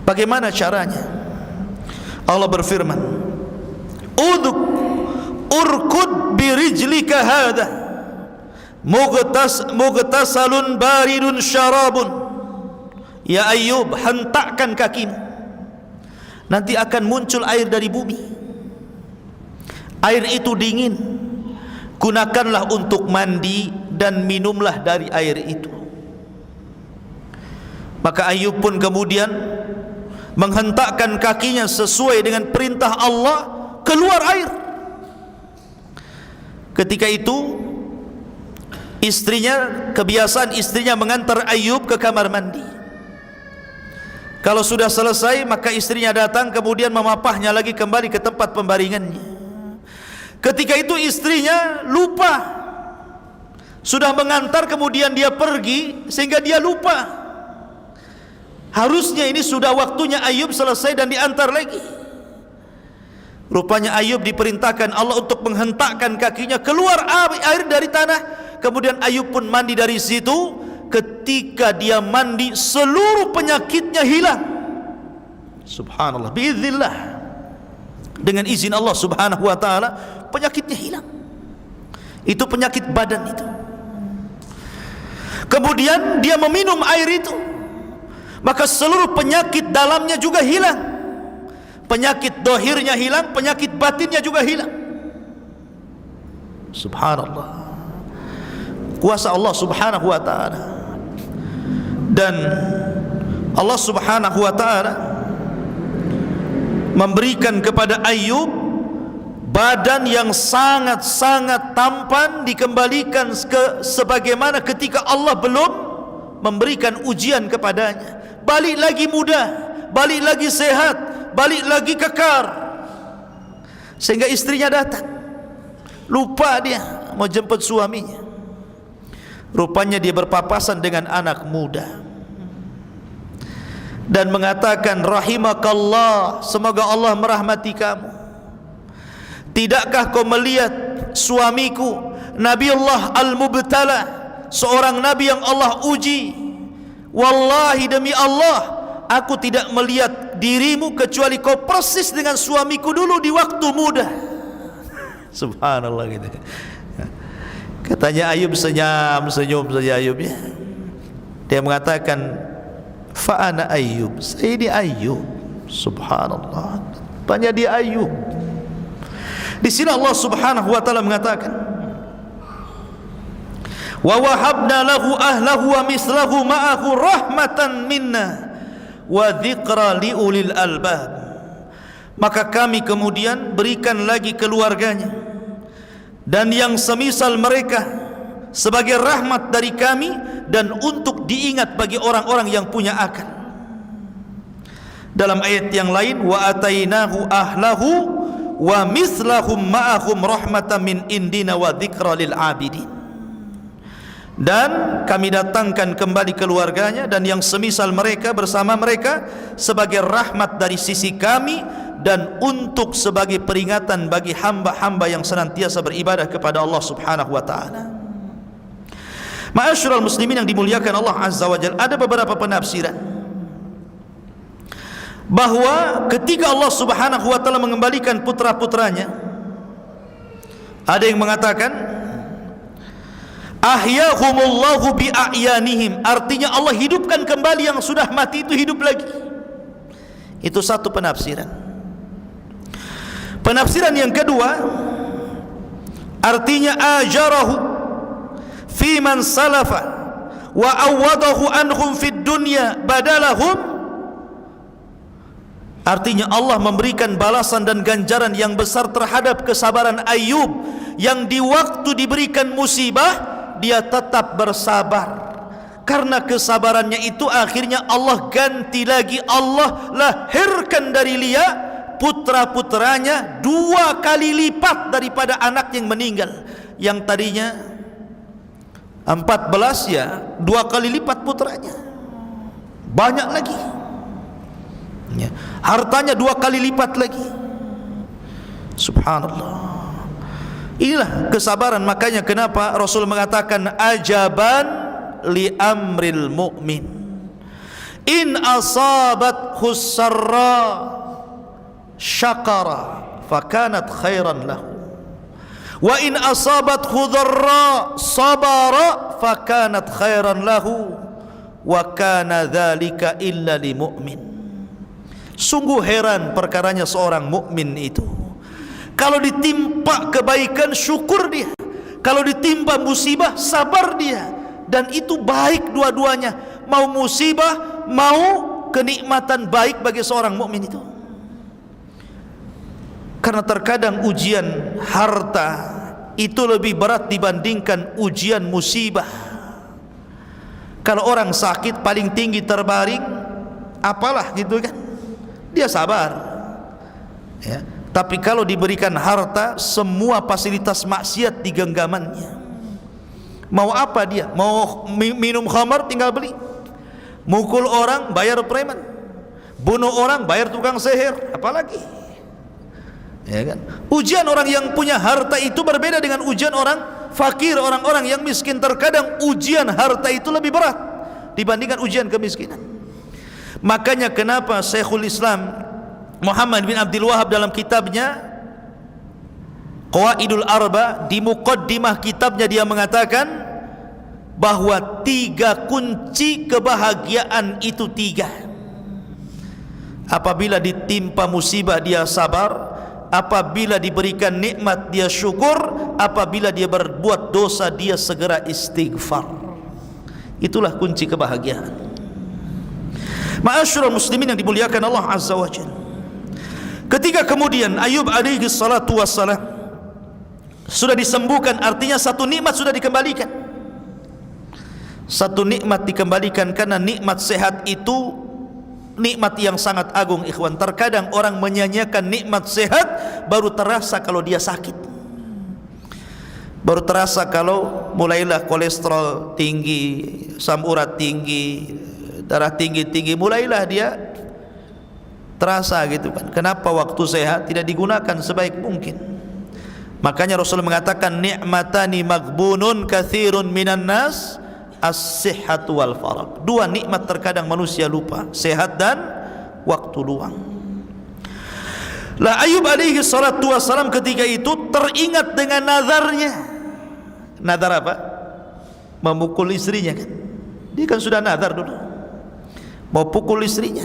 Bagaimana caranya? Allah berfirman, uduk urkud birijlika hadha mughtasalun baridun syarabun. Ya Ayub, hentakkan kakimu, nanti akan muncul air dari bumi. Air itu dingin, gunakanlah untuk mandi dan minumlah dari air itu. Maka Ayub pun kemudian menghentakkan kakinya sesuai dengan perintah Allah, keluar air. Ketika itu kebiasaan istrinya mengantar Ayub ke kamar mandi. Kalau sudah selesai, maka istrinya datang kemudian memapahnya lagi kembali ke tempat pembaringannya. Ketika itu istrinya lupa, sudah mengantar kemudian dia pergi sehingga dia lupa. Harusnya ini sudah waktunya Ayub selesai dan diantar lagi. Rupanya Ayub diperintahkan Allah untuk menghentakkan kakinya, keluar air dari tanah. Kemudian Ayub pun mandi dari situ. Ketika dia mandi, seluruh penyakitnya hilang. Subhanallah, biiznillah, dengan izin Allah subhanahu wa ta'ala, penyakitnya hilang. Itu penyakit badan itu. Kemudian dia meminum air itu, maka seluruh penyakit dalamnya juga hilang. Penyakit dohirnya hilang, penyakit batinnya juga hilang. Subhanallah, kuasa Allah subhanahu wa ta'ala. Dan Allah subhanahu wa ta'ala memberikan kepada Ayub badan yang sangat-sangat tampan, dikembalikan sebagaimana ketika Allah belum memberikan ujian kepadanya. Balik lagi muda, balik lagi sehat, balik lagi kekar. Sehingga istrinya datang, lupa dia mau jemput suaminya. Rupanya dia berpapasan dengan anak muda dan mengatakan, rahimakallah, semoga Allah merahmati kamu. Tidakkah kau melihat suamiku Nabiullah al-Mubtala, seorang nabi yang Allah uji? Wallahi, demi Allah, aku tidak melihat dirimu kecuali kau persis dengan suamiku dulu di waktu muda. Subhanallah gitu. Katanya Ayub senyum saja Ayub, ya. Dia mengatakan, fa ana Ayub, saya ini Ayub. Subhanallah, tanya dia Ayub. Di sini Allah subhanahu wa ta'ala mengatakan, wa wahabna lahu ahlahu wa mislahu ma'ahu rahmatan minna wa dzikra liulil albab. Maka kami kemudian berikan lagi keluarganya dan yang semisal mereka sebagai rahmat dari kami dan untuk diingat bagi orang-orang yang punya akal. Dalam ayat yang lain, wa atainahu ahlahu wa mislahum ma'ahum rahmatan min indina wa dzikra lil abidin. Dan kami datangkan kembali keluarganya dan yang semisal mereka bersama mereka sebagai rahmat dari sisi kami dan untuk sebagai peringatan bagi hamba-hamba yang senantiasa beribadah kepada Allah subhanahu wa ta'ala. Ma'asyiral muslimin yang dimuliakan Allah azza wa jalla, ada beberapa penafsiran bahwa ketika Allah subhanahu wa ta'ala mengembalikan putra-putranya, ada yang mengatakan ahyahumullahu bi'a'yanihim, artinya Allah hidupkan kembali yang sudah mati itu hidup lagi. Itu satu penafsiran. Penafsiran yang kedua, artinya ajarahu fi man salafa wa awadahu anhum fid dunya badalahum, artinya Allah memberikan balasan dan ganjaran yang besar terhadap kesabaran Ayub yang di waktu diberikan musibah dia tetap bersabar, Karena kesabarannya itu akhirnya Allah ganti lagi, Allah lahirkan dari Lia putra-putranya 2 kali lipat daripada anak yang meninggal. Yang tadinya 14 ya 2 kali lipat putranya, banyak lagi ya. Hartanya 2 kali lipat lagi. Subhanallah. Inilah kesabaran. Makanya kenapa Rasul mengatakan ajaban li amril mu'min in asabat khusarra syakara fakanat khairan lahu wa in asabat khudharra sabara fakanat khairan lahu wa kana dzalika illa li mu'min. Sungguh heran perkaranya seorang mukmin itu. Kalau ditimpa kebaikan syukur dia, kalau ditimpa musibah sabar dia, dan itu baik dua-duanya, mau musibah mau kenikmatan baik bagi seorang mukmin itu. Karena terkadang ujian harta itu lebih berat dibandingkan ujian musibah. Kalau orang sakit paling tinggi terbaring, apalah gitu kan, dia sabar ya. Tapi kalau diberikan harta, semua fasilitas maksiat di genggamannya. Mau apa dia? Mau minum khamar tinggal beli, mukul orang bayar preman, bunuh orang bayar tukang sihir, apalagi ya kan? Ujian orang yang punya harta itu berbeda dengan ujian orang fakir, orang-orang yang miskin. Terkadang ujian harta itu lebih berat dibandingkan ujian kemiskinan. Makanya kenapa Syekhul Islam Muhammad bin Abdul Wahab dalam kitabnya Qawaidul Arba, di muqaddimah kitabnya dia mengatakan bahwa 3 kunci kebahagiaan itu 3. Apabila ditimpa musibah dia sabar, apabila diberikan nikmat dia syukur, apabila dia berbuat dosa dia segera istighfar. Itulah kunci kebahagiaan. Ma'asyiral muslimin yang dimuliakan Allah Azza wa Jalla. Ketika kemudian Ayub alaihi salatu wassalam sudah disembuhkan, artinya satu nikmat sudah dikembalikan. Satu nikmat dikembalikan, karena nikmat sehat itu nikmat yang sangat agung, ikhwan. Terkadang orang menyanyiakan nikmat sehat baru terasa kalau dia sakit. Baru terasa kalau mulailah kolesterol tinggi, asam urat tinggi, darah tinggi, mulailah dia terasa gitu kan. Kenapa waktu sehat tidak digunakan sebaik mungkin? Makanya Rasul mengatakan ni'matani maghbunun katsirun minan nas as-sihhatu wal farag. 2 nikmat terkadang manusia lupa, sehat dan waktu luang. Lah Ayub alaihi salatu wassalam ketika itu teringat dengan nazarnya. Nazar apa? Memukul istrinya kan. Dia kan sudah nazar dulu mau pukul istrinya.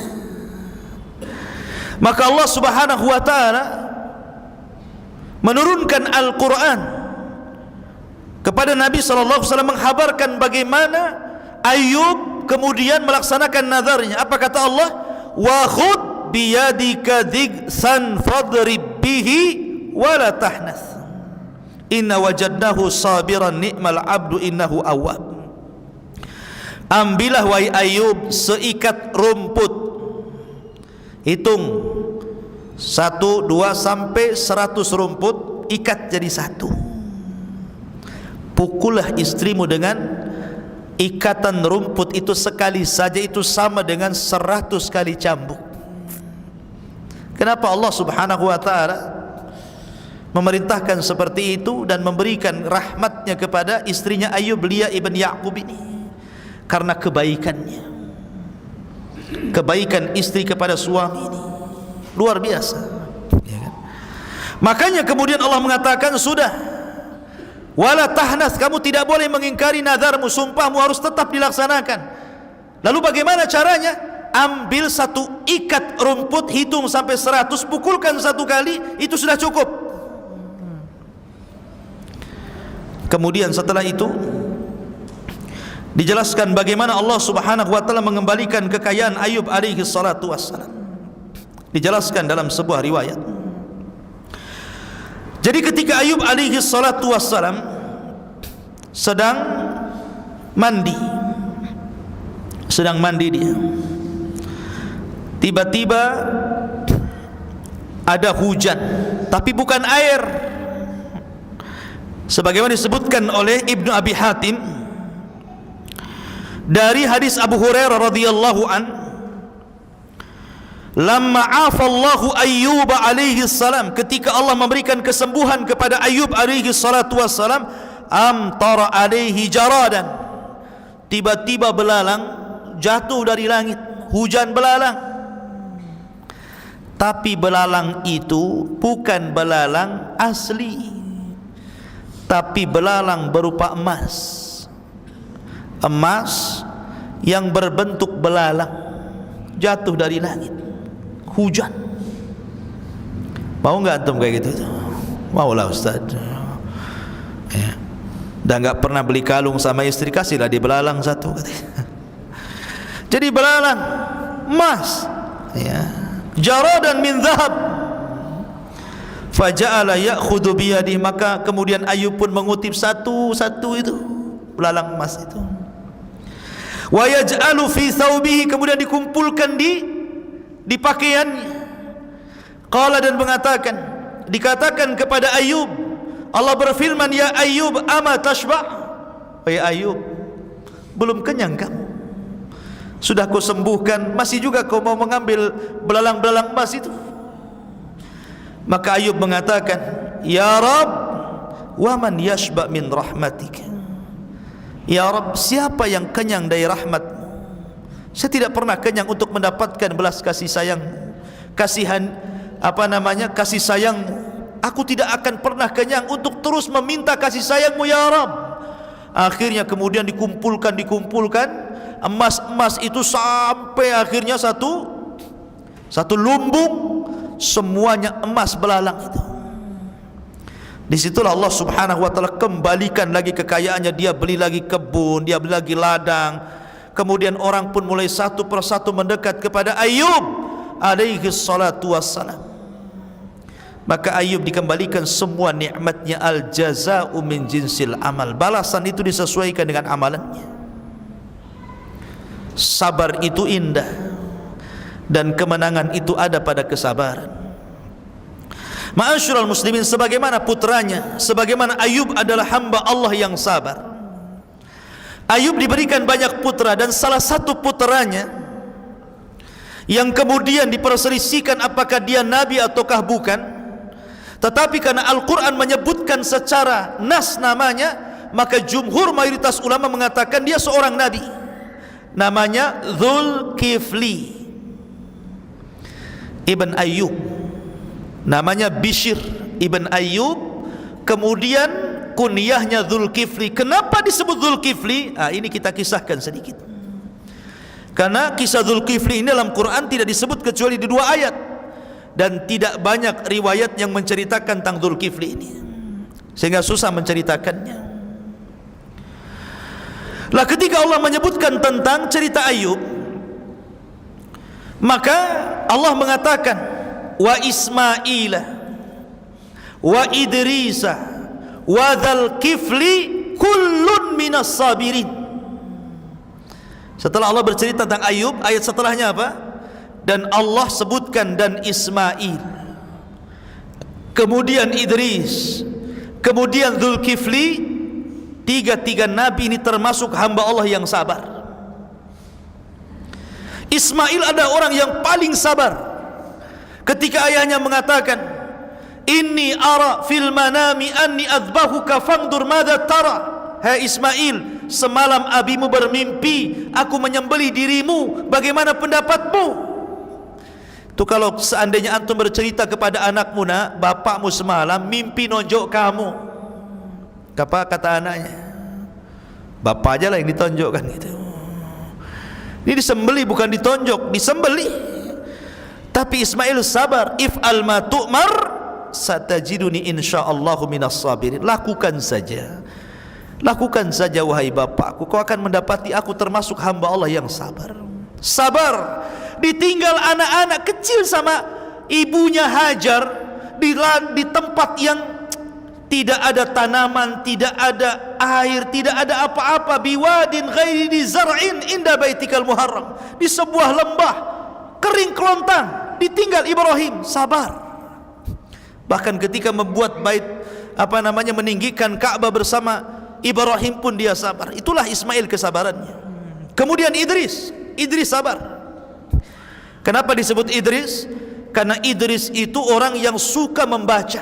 Maka Allah Subhanahu wa taala menurunkan Al-Qur'an kepada Nabi sallallahu alaihi wasallam menghabarkan bagaimana Ayub kemudian melaksanakan nazarnya. Apa kata Allah? Wa khudh biyadika dhigsan fadrib bihi wa la tahnath inna wajadnahu sabiran ni'mal abdu innahu awwab. Ambillah wahai Ayub seikat rumput, hitung 1, 2 sampai 100 rumput, ikat jadi 1. Pukullah istrimu dengan ikatan rumput itu sekali saja, itu sama dengan 100 kali cambuk. Kenapa Allah Subhanahu wa taala memerintahkan seperti itu dan memberikan rahmatnya kepada istrinya Ayub, Lia ibn Ya'qub ini? Karena kebaikannya. Kebaikan istri kepada suami ini luar biasa ya kan? Makanya kemudian Allah mengatakan sudah, wala tahnas, kamu tidak boleh mengingkari nazarmu, sumpahmu harus tetap dilaksanakan. Lalu bagaimana caranya? Ambil 1 ikat rumput, hitung sampai 100, pukulkan 1 kali, itu sudah cukup. Kemudian setelah itu dijelaskan bagaimana Allah Subhanahu wa taala mengembalikan kekayaan Ayub alaihi salatu wassalam. Dijelaskan dalam sebuah riwayat. Jadi ketika Ayub alaihi salatu wassalam sedang mandi, sedang mandi dia. Tiba-tiba ada hujan, tapi bukan air. Sebagaimana disebutkan oleh Ibnu Abi Hatim dari hadis Abu Hurairah radhiyallahu an, lamma afallahu Ayyub alaihi salam, ketika Allah memberikan kesembuhan kepada Ayyub alaihi salatu wassalam, amtara alaihi jaradan, tiba-tiba belalang jatuh dari langit, hujan belalang. Tapi belalang itu bukan belalang asli, tapi belalang berupa emas. Emas yang berbentuk belalang jatuh dari langit, hujan. Mau nggak antum kayak gitu? Mau lah Ustaz ya. Dan nggak pernah beli kalung sama istri, kasihlah di belalang satu katanya. Jadi belalang emas ya, jaradan min zahab, faja'ala ya'khudhu biyadihi, maka kemudian Ayub pun mengutip satu-satu itu belalang emas itu. Wa yaj'alu fi thawbihi, kemudian dikumpulkan di pakaiannya. Qala, dan mengatakan, dikatakan kepada Ayub, Allah berfirman, ya Ayub, ama tashba', wahai Ayub, belum kenyang kamu? Sudah kau sembuhkan, masih juga kau mau mengambil belalang-belalang emas itu? Maka Ayub mengatakan, ya Rabb, wa man yashba' min rahmatika. Ya Rabb, siapa yang kenyang dari rahmat-Mu? Saya tidak pernah kenyang untuk mendapatkan belas kasih sayang, kasih sayang-Mu. Aku tidak akan pernah kenyang untuk terus meminta kasih sayang-Mu ya Rabb. Akhirnya kemudian dikumpulkan emas-emas itu sampai akhirnya satu lumbung, semuanya emas belalang itu. Disitulah Allah subhanahu wa ta'ala kembalikan lagi kekayaannya. Dia beli lagi kebun, dia beli lagi ladang. Kemudian orang pun mulai satu persatu mendekat kepada Ayub alaihi salatu wassalam. Maka Ayub dikembalikan semua nikmatnya. Al jaza'u min jinsil amal, balasan itu disesuaikan dengan amalannya. Sabar itu indah, dan kemenangan itu ada pada kesabaran. Ma'asyiral muslimin, sebagaimana putranya, sebagaimana Ayub adalah hamba Allah yang sabar. Ayub diberikan banyak putra, dan salah satu putranya yang kemudian diperselisihkan apakah dia nabi ataukah bukan, tetapi karena Al-Quran menyebutkan secara nas namanya, maka jumhur mayoritas ulama mengatakan dia seorang nabi. Namanya Dzulkifli ibn Ayyub, namanya Bishr ibn Ayyub, kemudian kunyahnya Dzulkifli. Kenapa disebut Dzulkifli? Ini kita kisahkan sedikit. Karena kisah Dzulkifli ini dalam Quran tidak disebut kecuali di 2 ayat, dan tidak banyak riwayat yang menceritakan tentang Dzulkifli ini, sehingga susah menceritakannya. Lah ketika Allah menyebutkan tentang cerita Ayub, maka Allah mengatakan, wa Ismaila wa Idrisa wa Dzulkifli kullun minas sabirin. Setelah Allah bercerita tentang Ayub, ayat setelahnya apa? Dan Allah sebutkan dan Ismail, kemudian Idris, kemudian Dzulkifli. Tiga nabi ini termasuk hamba Allah yang sabar. Ismail ada orang yang paling sabar. Ketika ayahnya mengatakan, inni ara fil manami anni adzbahuka fangdur madza tara. Hai Ismail, semalam abimu bermimpi aku menyembelih dirimu, bagaimana pendapatmu? Itu kalau seandainya antum bercerita kepada anakmu, nak, bapakmu semalam mimpi nonjok kamu. Apa kata anaknya? Bapak aja lah yang ditonjokkan gitu. Ini disembeli bukan ditonjok, disembeli. Tapi Ismail sabar. If'al ma tu'mar satajiduni insyaallahu minas sabirin. Lakukan saja, lakukan saja wahai bapakku, kau akan mendapati aku termasuk hamba Allah yang sabar. Sabar ditinggal anak-anak kecil sama ibunya Hajar di tempat yang tidak ada tanaman, tidak ada air, tidak ada apa-apa. Biwadin ghairi di zar'in inda baitikal muharram, di sebuah lembah kering kelontang, ditinggal Ibrahim, sabar. Bahkan ketika membuat bait meninggikan Ka'bah bersama Ibrahim pun dia sabar. Itulah Ismail kesabarannya. Kemudian Idris sabar. Kenapa disebut Idris? Karena Idris itu orang yang suka membaca,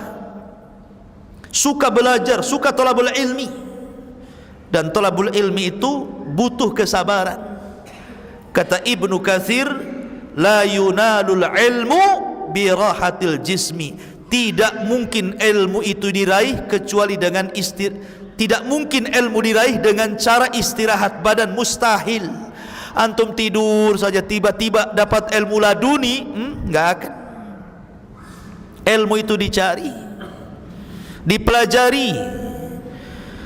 suka belajar, suka thalabul ilmi. Dan thalabul ilmi itu butuh kesabaran. Kata Ibnu Katsir, la yunalul ilmu birahatil jismi. Tidak mungkin ilmu itu diraih kecuali dengan tidak mungkin ilmu diraih dengan cara istirahat badan, mustahil. Antum tidur saja tiba-tiba dapat ilmu laduni, enggak akan. Ilmu itu dicari, dipelajari.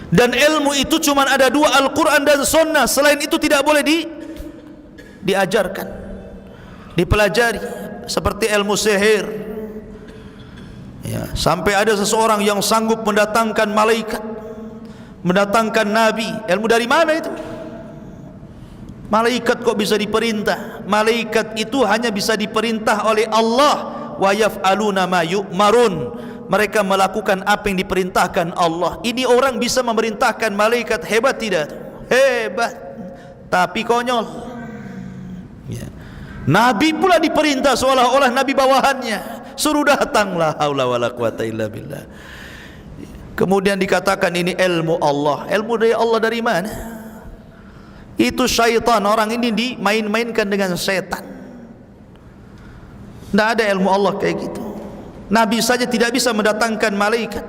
Dan ilmu itu cuma ada dua, Al-Quran dan Sunnah. Selain itu tidak boleh diajarkan, dipelajari. Seperti ilmu sihir ya, sampai ada seseorang yang sanggup mendatangkan malaikat, mendatangkan nabi. Ilmu dari mana itu? Malaikat kok bisa diperintah? Malaikat itu hanya bisa diperintah oleh Allah. Wa yaf'aluna ma yu'marun. Mereka melakukan apa yang diperintahkan Allah. Ini orang bisa memerintahkan malaikat, hebat tidak? Hebat, tapi konyol ya. Nabi pula diperintah seolah-olah nabi bawahannya, suruh datang, la haula wala quwata illa billah. Kemudian dikatakan ini ilmu Allah. Ilmu dari Allah dari mana? Itu syaitan. Orang ini dimain-mainkan dengan setan. Tidak ada ilmu Allah kayak gitu. Nabi saja tidak bisa mendatangkan malaikat.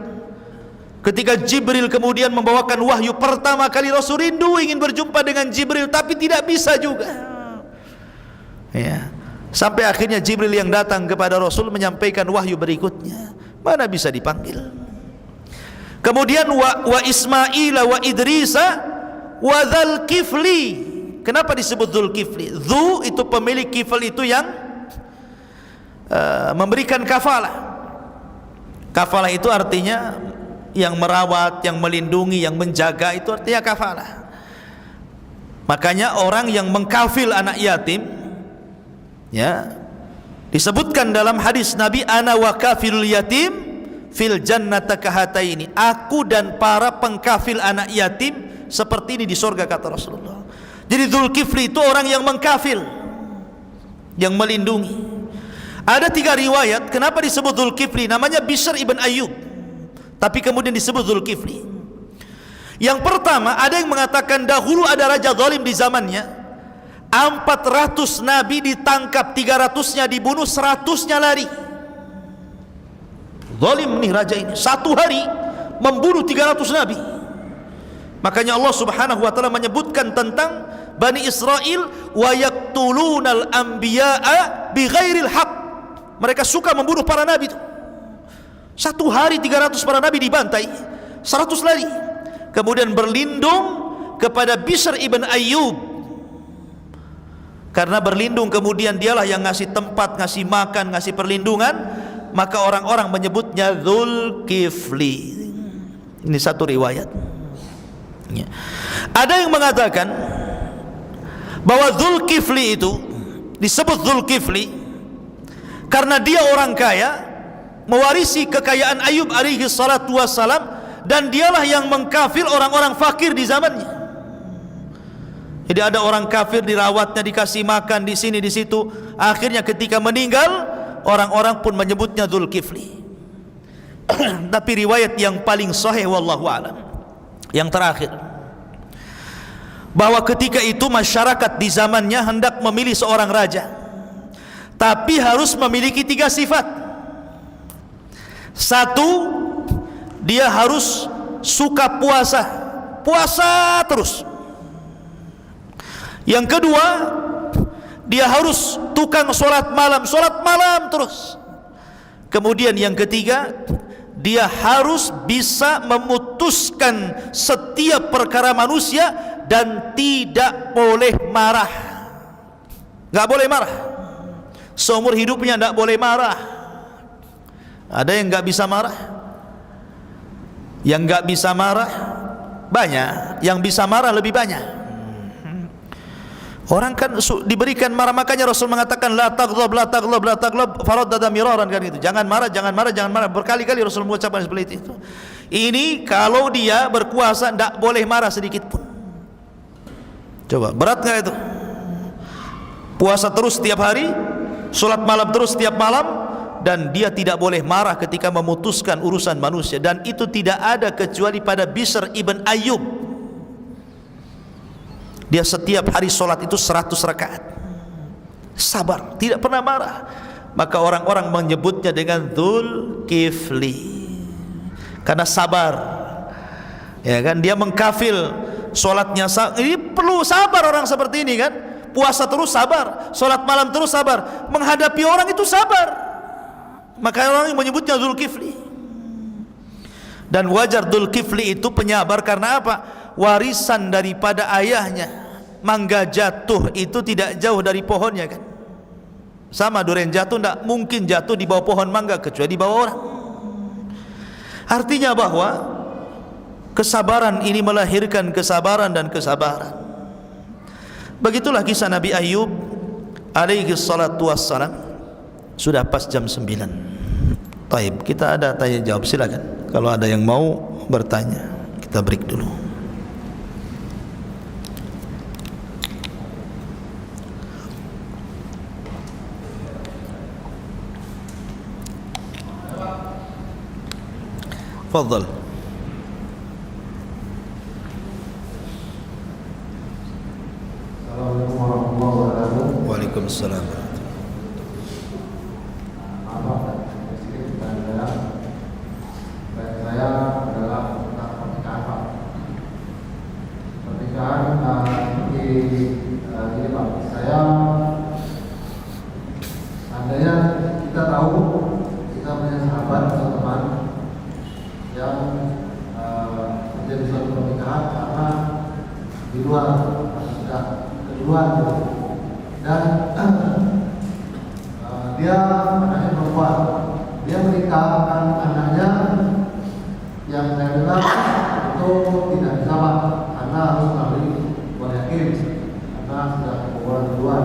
Ketika Jibril kemudian membawakan wahyu pertama kali, Rasul rindu ingin berjumpa dengan Jibril, tapi tidak bisa juga ya. Sampai akhirnya Jibril yang datang kepada Rasul menyampaikan wahyu berikutnya. Mana bisa dipanggil. Kemudian wa Ismail wa Idrisa wa Dzul Kifli. Kenapa disebut Dzul Kifli? Dzu itu pemilik, kifl itu yang memberikan kafalah. Kafalah itu artinya yang merawat, yang melindungi, yang menjaga, itu artinya kafalah. Makanya orang yang mengkafil anak yatim ya, disebutkan dalam hadis Nabi, ana wa kafilul yatim fil jannata kahataini. Aku dan para pengkafil anak yatim seperti ini di surga, kata Rasulullah. Jadi Dzul Kifli itu orang yang mengkafil, yang melindungi. Ada 3 riwayat kenapa disebut Dzul Kifli. Namanya Bishr ibn Ayyub, tapi kemudian disebut Dzul Kifli. Yang pertama, ada yang mengatakan dahulu ada raja zalim di zamannya. 400 nabi ditangkap, 300-nya dibunuh, 100-nya lari. Zalim nih raja ini, satu hari membunuh 300 nabi. Makanya Allah Subhanahu wa taala menyebutkan tentang Bani Israel, wa yaqtulunal anbiya'a bighairil haqq. Mereka suka membunuh para nabi itu. Satu hari 300 para nabi dibantai, 100 lari. Kemudian berlindung kepada Bishr ibn Ayyub. Karena berlindung kemudian dialah yang ngasih tempat, ngasih makan, ngasih perlindungan, maka orang-orang menyebutnya Dzul Kifli. Ini satu riwayat ya. Ada yang mengatakan bahwa Dzul Kifli itu disebut Dzul Kifli karena dia orang kaya, mewarisi kekayaan Ayub alaihi salatu wassalam, dan dialah yang mengkafir orang-orang fakir di zamannya. Jadi ada orang kafir, dirawatnya, dikasih makan di sini di situ. Akhirnya ketika meninggal, orang-orang pun menyebutnya Dzul Kifli. Tapi riwayat yang paling sahih wallahu alam, yang terakhir, bahwa ketika itu masyarakat di zamannya hendak memilih seorang raja, tapi harus memiliki 3 sifat. Satu, dia harus suka puasa, puasa terus. Yang kedua, dia harus tukang sholat malam terus. Kemudian yang ketiga, dia harus bisa memutuskan setiap perkara manusia dan tidak boleh marah. Gak boleh marah. Seumur hidupnya tidak boleh marah. Ada yang gak bisa marah. Yang enggak bisa marah banyak, yang bisa marah lebih banyak. Orang kan diberikan marah, makanya Rasul mengatakan la taghdab, la taghdab, la taghdab, faraddada miraran, kan gitu. Jangan marah, jangan marah, jangan marah. Berkali-kali Rasul mengucapkan seperti itu. Ini kalau dia berkuasa tidak boleh marah sedikit pun. Coba, berat enggak itu? Puasa terus setiap hari, salat malam terus setiap malam, dan dia tidak boleh marah ketika memutuskan urusan manusia. Dan itu tidak ada kecuali pada Bishr ibn Ayyub. Dia setiap hari sholat itu 100 rakaat, sabar, tidak pernah marah. Maka orang-orang menyebutnya dengan Dzulkifli, karena sabar. Ya kan, dia mengkafil sholatnya. Ini perlu sabar orang seperti ini kan. Puasa terus sabar, sholat malam terus sabar, menghadapi orang itu sabar. Maka orang menyebutnya Dzulkifli. Dan wajar Dzulkifli itu penyabar karena apa? Warisan daripada ayahnya. Mangga jatuh itu tidak jauh dari pohonnya kan. Sama durian jatuh tidak mungkin jatuh di bawah pohon mangga kecuali di bawah orang. Artinya bahwa kesabaran ini melahirkan kesabaran dan kesabaran. Begitulah kisah Nabi Ayyub alaihi salatu wassalam. Sudah pas jam 9. Taib, kita ada tanya jawab, silakan. Kalau ada yang mau bertanya, kita break dulu. Fadhal. Assalamualaikum warahmatullahi wabarakatuh. Waalaikumsalam. Saya adalah tentang pernikahan Pak. Pernikahan seperti ini Pak. Saya seandainya kita tahu kita punya sahabat atau teman yang menjadi suatu pernikahan karena di luar sudah keduluan gitu. Dan dia anaknya perempuan, dia menikahkan anaknya yang saya dengar itu tidak bisa Pak, karena harus melalui buat yakin karena sudah kebobolan duluan.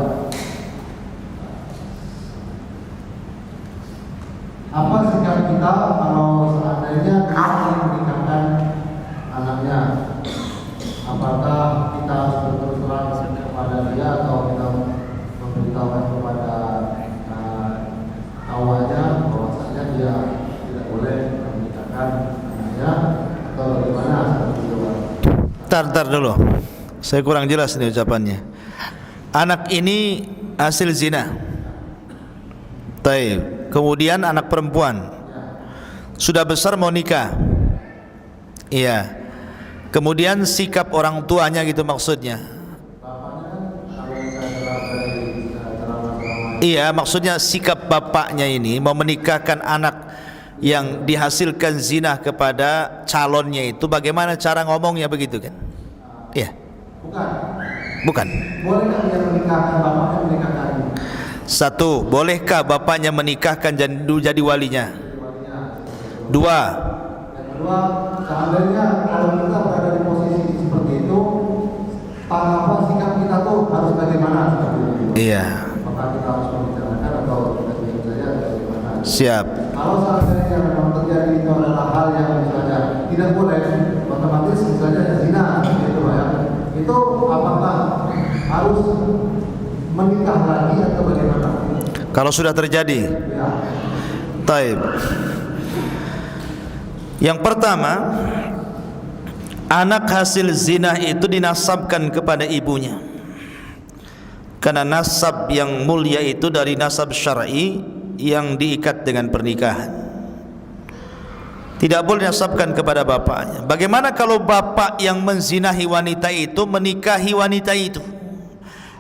Apa sikap kita kalau seandainya kita ingin menikahkan anaknya? Apakah kita harus berterus terang kepada dia atau kita memberitahukan kepada kawannya bahwasanya dia tidak boleh menikahkan anaknya atau bagaimana seperti itu Pak? Tar dulu, saya kurang jelas nih ucapannya. Anak ini hasil zina. Taib. Kemudian anak perempuan sudah besar mau nikah. Iya. Kemudian sikap orang tuanya gitu maksudnya. Iya, maksudnya sikap bapaknya ini mau menikahkan anak yang dihasilkan zina kepada calonnya itu, bagaimana cara ngomongnya begitu kan? Iya. Bukan. Bolehkah dia menikahkan bapaknya menikahkan? Satu, bolehkah bapaknya menikahkan dan jadi walinya? Dua, yang kedua, seandainya kalau kita berada di posisi seperti itu, tanggapan sikap kita tuh harus bagaimana seperti itu? iya. Apakah kita harus membicarakan atau kita diam saja bagaimana? Siap. Kalau seandainya memang terjadi itu adalah hal yang misalnya tidak boleh, otomatis misalnya zina gitu ya. Itu apakah harus menikah lagi atau bagaimana? Kalau sudah terjadi. Ya. Taib. Yang pertama, anak hasil zina itu dinasabkan kepada ibunya. Karena nasab yang mulia itu dari nasab syar'i yang diikat dengan pernikahan. Tidak boleh dinasabkan kepada bapaknya. Bagaimana kalau bapak yang menzinahi wanita itu menikahi wanita itu?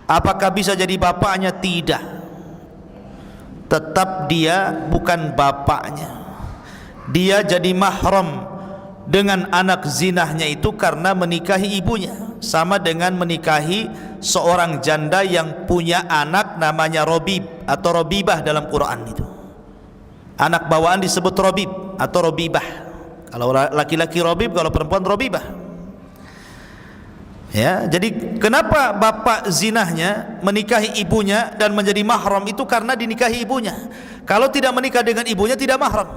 Apakah bisa jadi bapaknya? Tidak. Tetap dia bukan bapaknya. Dia jadi mahram dengan anak zinahnya itu karena menikahi ibunya. Sama dengan menikahi seorang janda yang punya anak namanya Robib atau Robibah dalam Quran itu. Anak bawaan disebut Robib atau Robibah. Kalau laki-laki robib, kalau perempuan robibah. Ya, jadi kenapa bapak zinahnya menikahi ibunya dan menjadi mahram itu karena dinikahi ibunya. Kalau tidak menikah dengan ibunya tidak mahram.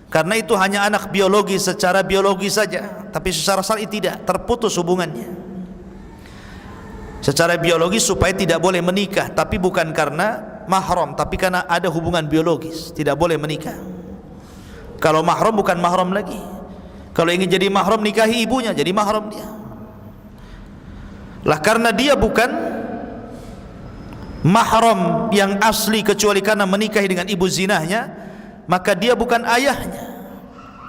Karena itu hanya anak biologi secara biologi saja, tapi secara syar'i tidak, terputus hubungannya. Secara biologi supaya tidak boleh menikah, tapi bukan karena mahram, tapi karena ada hubungan biologis, tidak boleh menikah. Kalau mahram bukan mahram lagi. Kalau ingin jadi mahram nikahi ibunya, jadi mahram dia. Lah karena dia bukan mahram yang asli kecuali karena menikahi dengan ibu zinahnya, maka dia bukan ayahnya.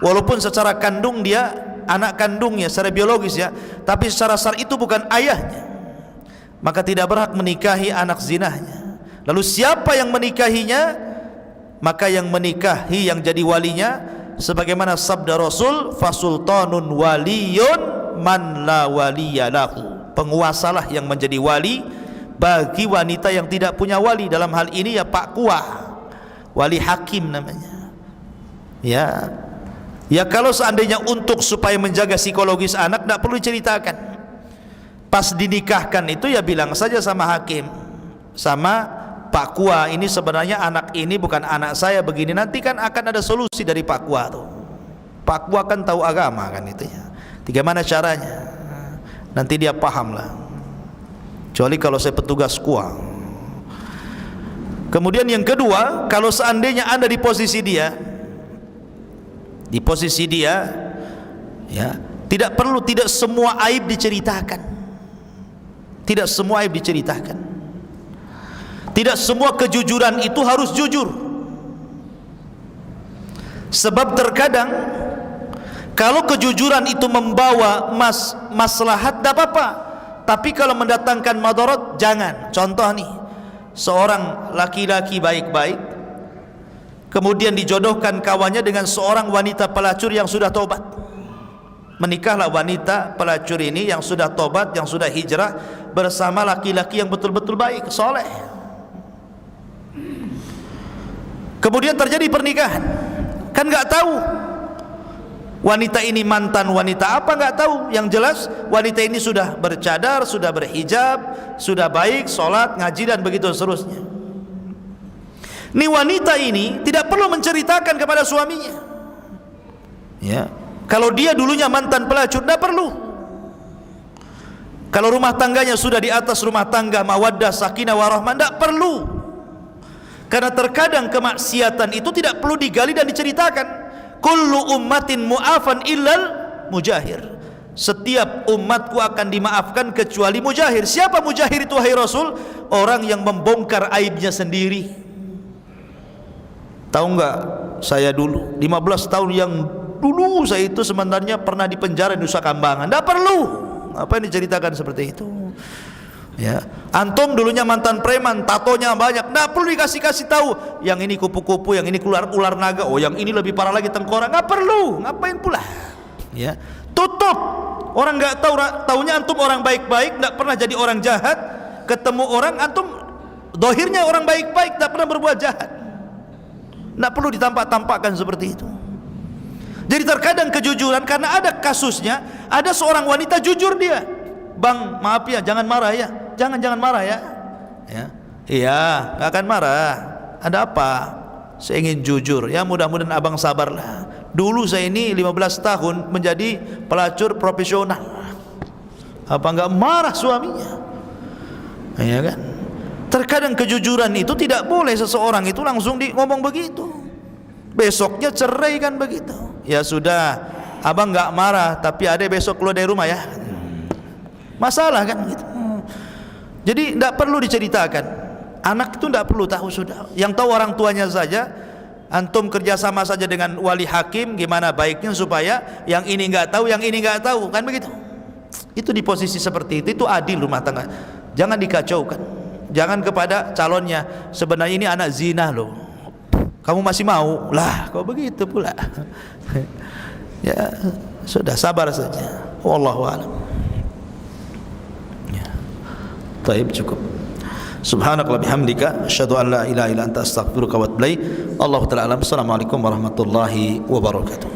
Walaupun secara kandung dia anak kandungnya secara biologis ya, tapi secara syar'i itu bukan ayahnya. Maka tidak berhak menikahi anak zinahnya. Lalu siapa yang menikahinya? Maka yang menikahi, yang jadi walinya, sebagaimana sabda Rasul, fasultanun waliyun man la waliyalahu. Penguasalah yang menjadi wali bagi wanita yang tidak punya wali. Dalam hal ini ya Pak Kuah, wali hakim namanya. Ya, ya kalau seandainya untuk supaya menjaga psikologis anak, tidak perlu diceritakan. Pas dinikahkan itu ya bilang saja sama hakim, sama Pak Kuah, ini sebenarnya anak ini bukan anak saya begini. Nanti kan akan ada solusi dari Pak Kuah tuh. Pak Kuah kan tahu agama kan itu ya. Bagaimana caranya? Nanti dia paham lah. Kecuali kalau saya petugas Kuah. Kemudian yang kedua, kalau seandainya Anda di posisi dia, ya, tidak perlu, tidak semua aib diceritakan. Tidak semua aib diceritakan. Tidak semua kejujuran itu harus jujur. Sebab terkadang kalau kejujuran itu membawa maslahat tidak apa-apa, tapi kalau mendatangkan madarat jangan. Contoh nih, seorang laki-laki baik-baik kemudian dijodohkan kawannya dengan seorang wanita pelacur yang sudah tobat. Menikahlah wanita pelacur ini yang sudah tobat, yang sudah hijrah bersama laki-laki yang betul-betul baik, soleh. Kemudian terjadi pernikahan, kan nggak tahu wanita ini mantan wanita apa, nggak tahu. Yang jelas wanita ini sudah bercadar, sudah berhijab, sudah baik, sholat, ngaji dan begitu seterusnya. Ini wanita ini tidak perlu menceritakan kepada suaminya. Ya, kalau dia dulunya mantan pelacur, tidak perlu. Kalau rumah tangganya sudah di atas rumah tangga mawaddah, sakinah, warahmah, tidak perlu. Karena terkadang kemaksiatan itu tidak perlu digali dan diceritakan. Kullu ummatin mu'afan illal mujahir. Setiap umatku akan dimaafkan kecuali mujahir. Siapa mujahir itu wahai Rasul? Orang yang membongkar aibnya sendiri. Tahu enggak, saya dulu 15 tahun yang dulu saya itu sebenarnya pernah di penjara di Nusa Kambangan. Tidak perlu. Apa yang diceritakan seperti itu? Ya, antum dulunya mantan preman, tatonya banyak, tidak perlu dikasih tahu. Yang ini kupu-kupu, yang ini keluar ular naga, oh yang ini lebih parah lagi tengkorak, nggak perlu, ngapain pula? Ya, tutup. Orang nggak tahu, taunya antum orang baik-baik, tidak pernah jadi orang jahat. Ketemu orang antum, dohirnya orang baik-baik, tidak pernah berbuat jahat. Tidak perlu ditampak-tampakkan seperti itu. Jadi terkadang kejujuran, karena ada kasusnya, ada seorang wanita jujur dia. Bang, maaf ya, jangan marah ya. Jangan marah ya. Ya, iya, nggak akan marah. Ada apa? Saya ingin jujur. Ya mudah-mudahan abang sabarlah. Dulu saya ini 15 tahun menjadi pelacur profesional. Apa nggak marah suaminya? Ya kan? Terkadang kejujuran itu tidak boleh seseorang itu langsung ngomong begitu. Besoknya cerai kan begitu. Ya sudah, abang nggak marah, tapi ada besok keluar dari rumah ya. Masalah kan gitu. Jadi tidak perlu diceritakan. Anak itu tidak perlu tahu, sudah. Yang tahu orang tuanya saja. Antum kerjasama saja dengan wali hakim, gimana baiknya supaya yang ini nggak tahu, yang ini nggak tahu, kan begitu. Itu di posisi seperti itu adil rumah tangga. Jangan dikacaukan. Jangan kepada calonnya, sebenarnya ini anak zina loh, kamu masih mau lah, kok begitu pula. Ya sudah, sabar saja. Wallahu a'lam. Taib, cukup. Subhanakallah bihamdika asyhadu an la ilaha illa anta astaghfiruka wa atubu ilaik. Allahu ta'ala alam. Assalamualaikum warahmatullahi wabarakatuh.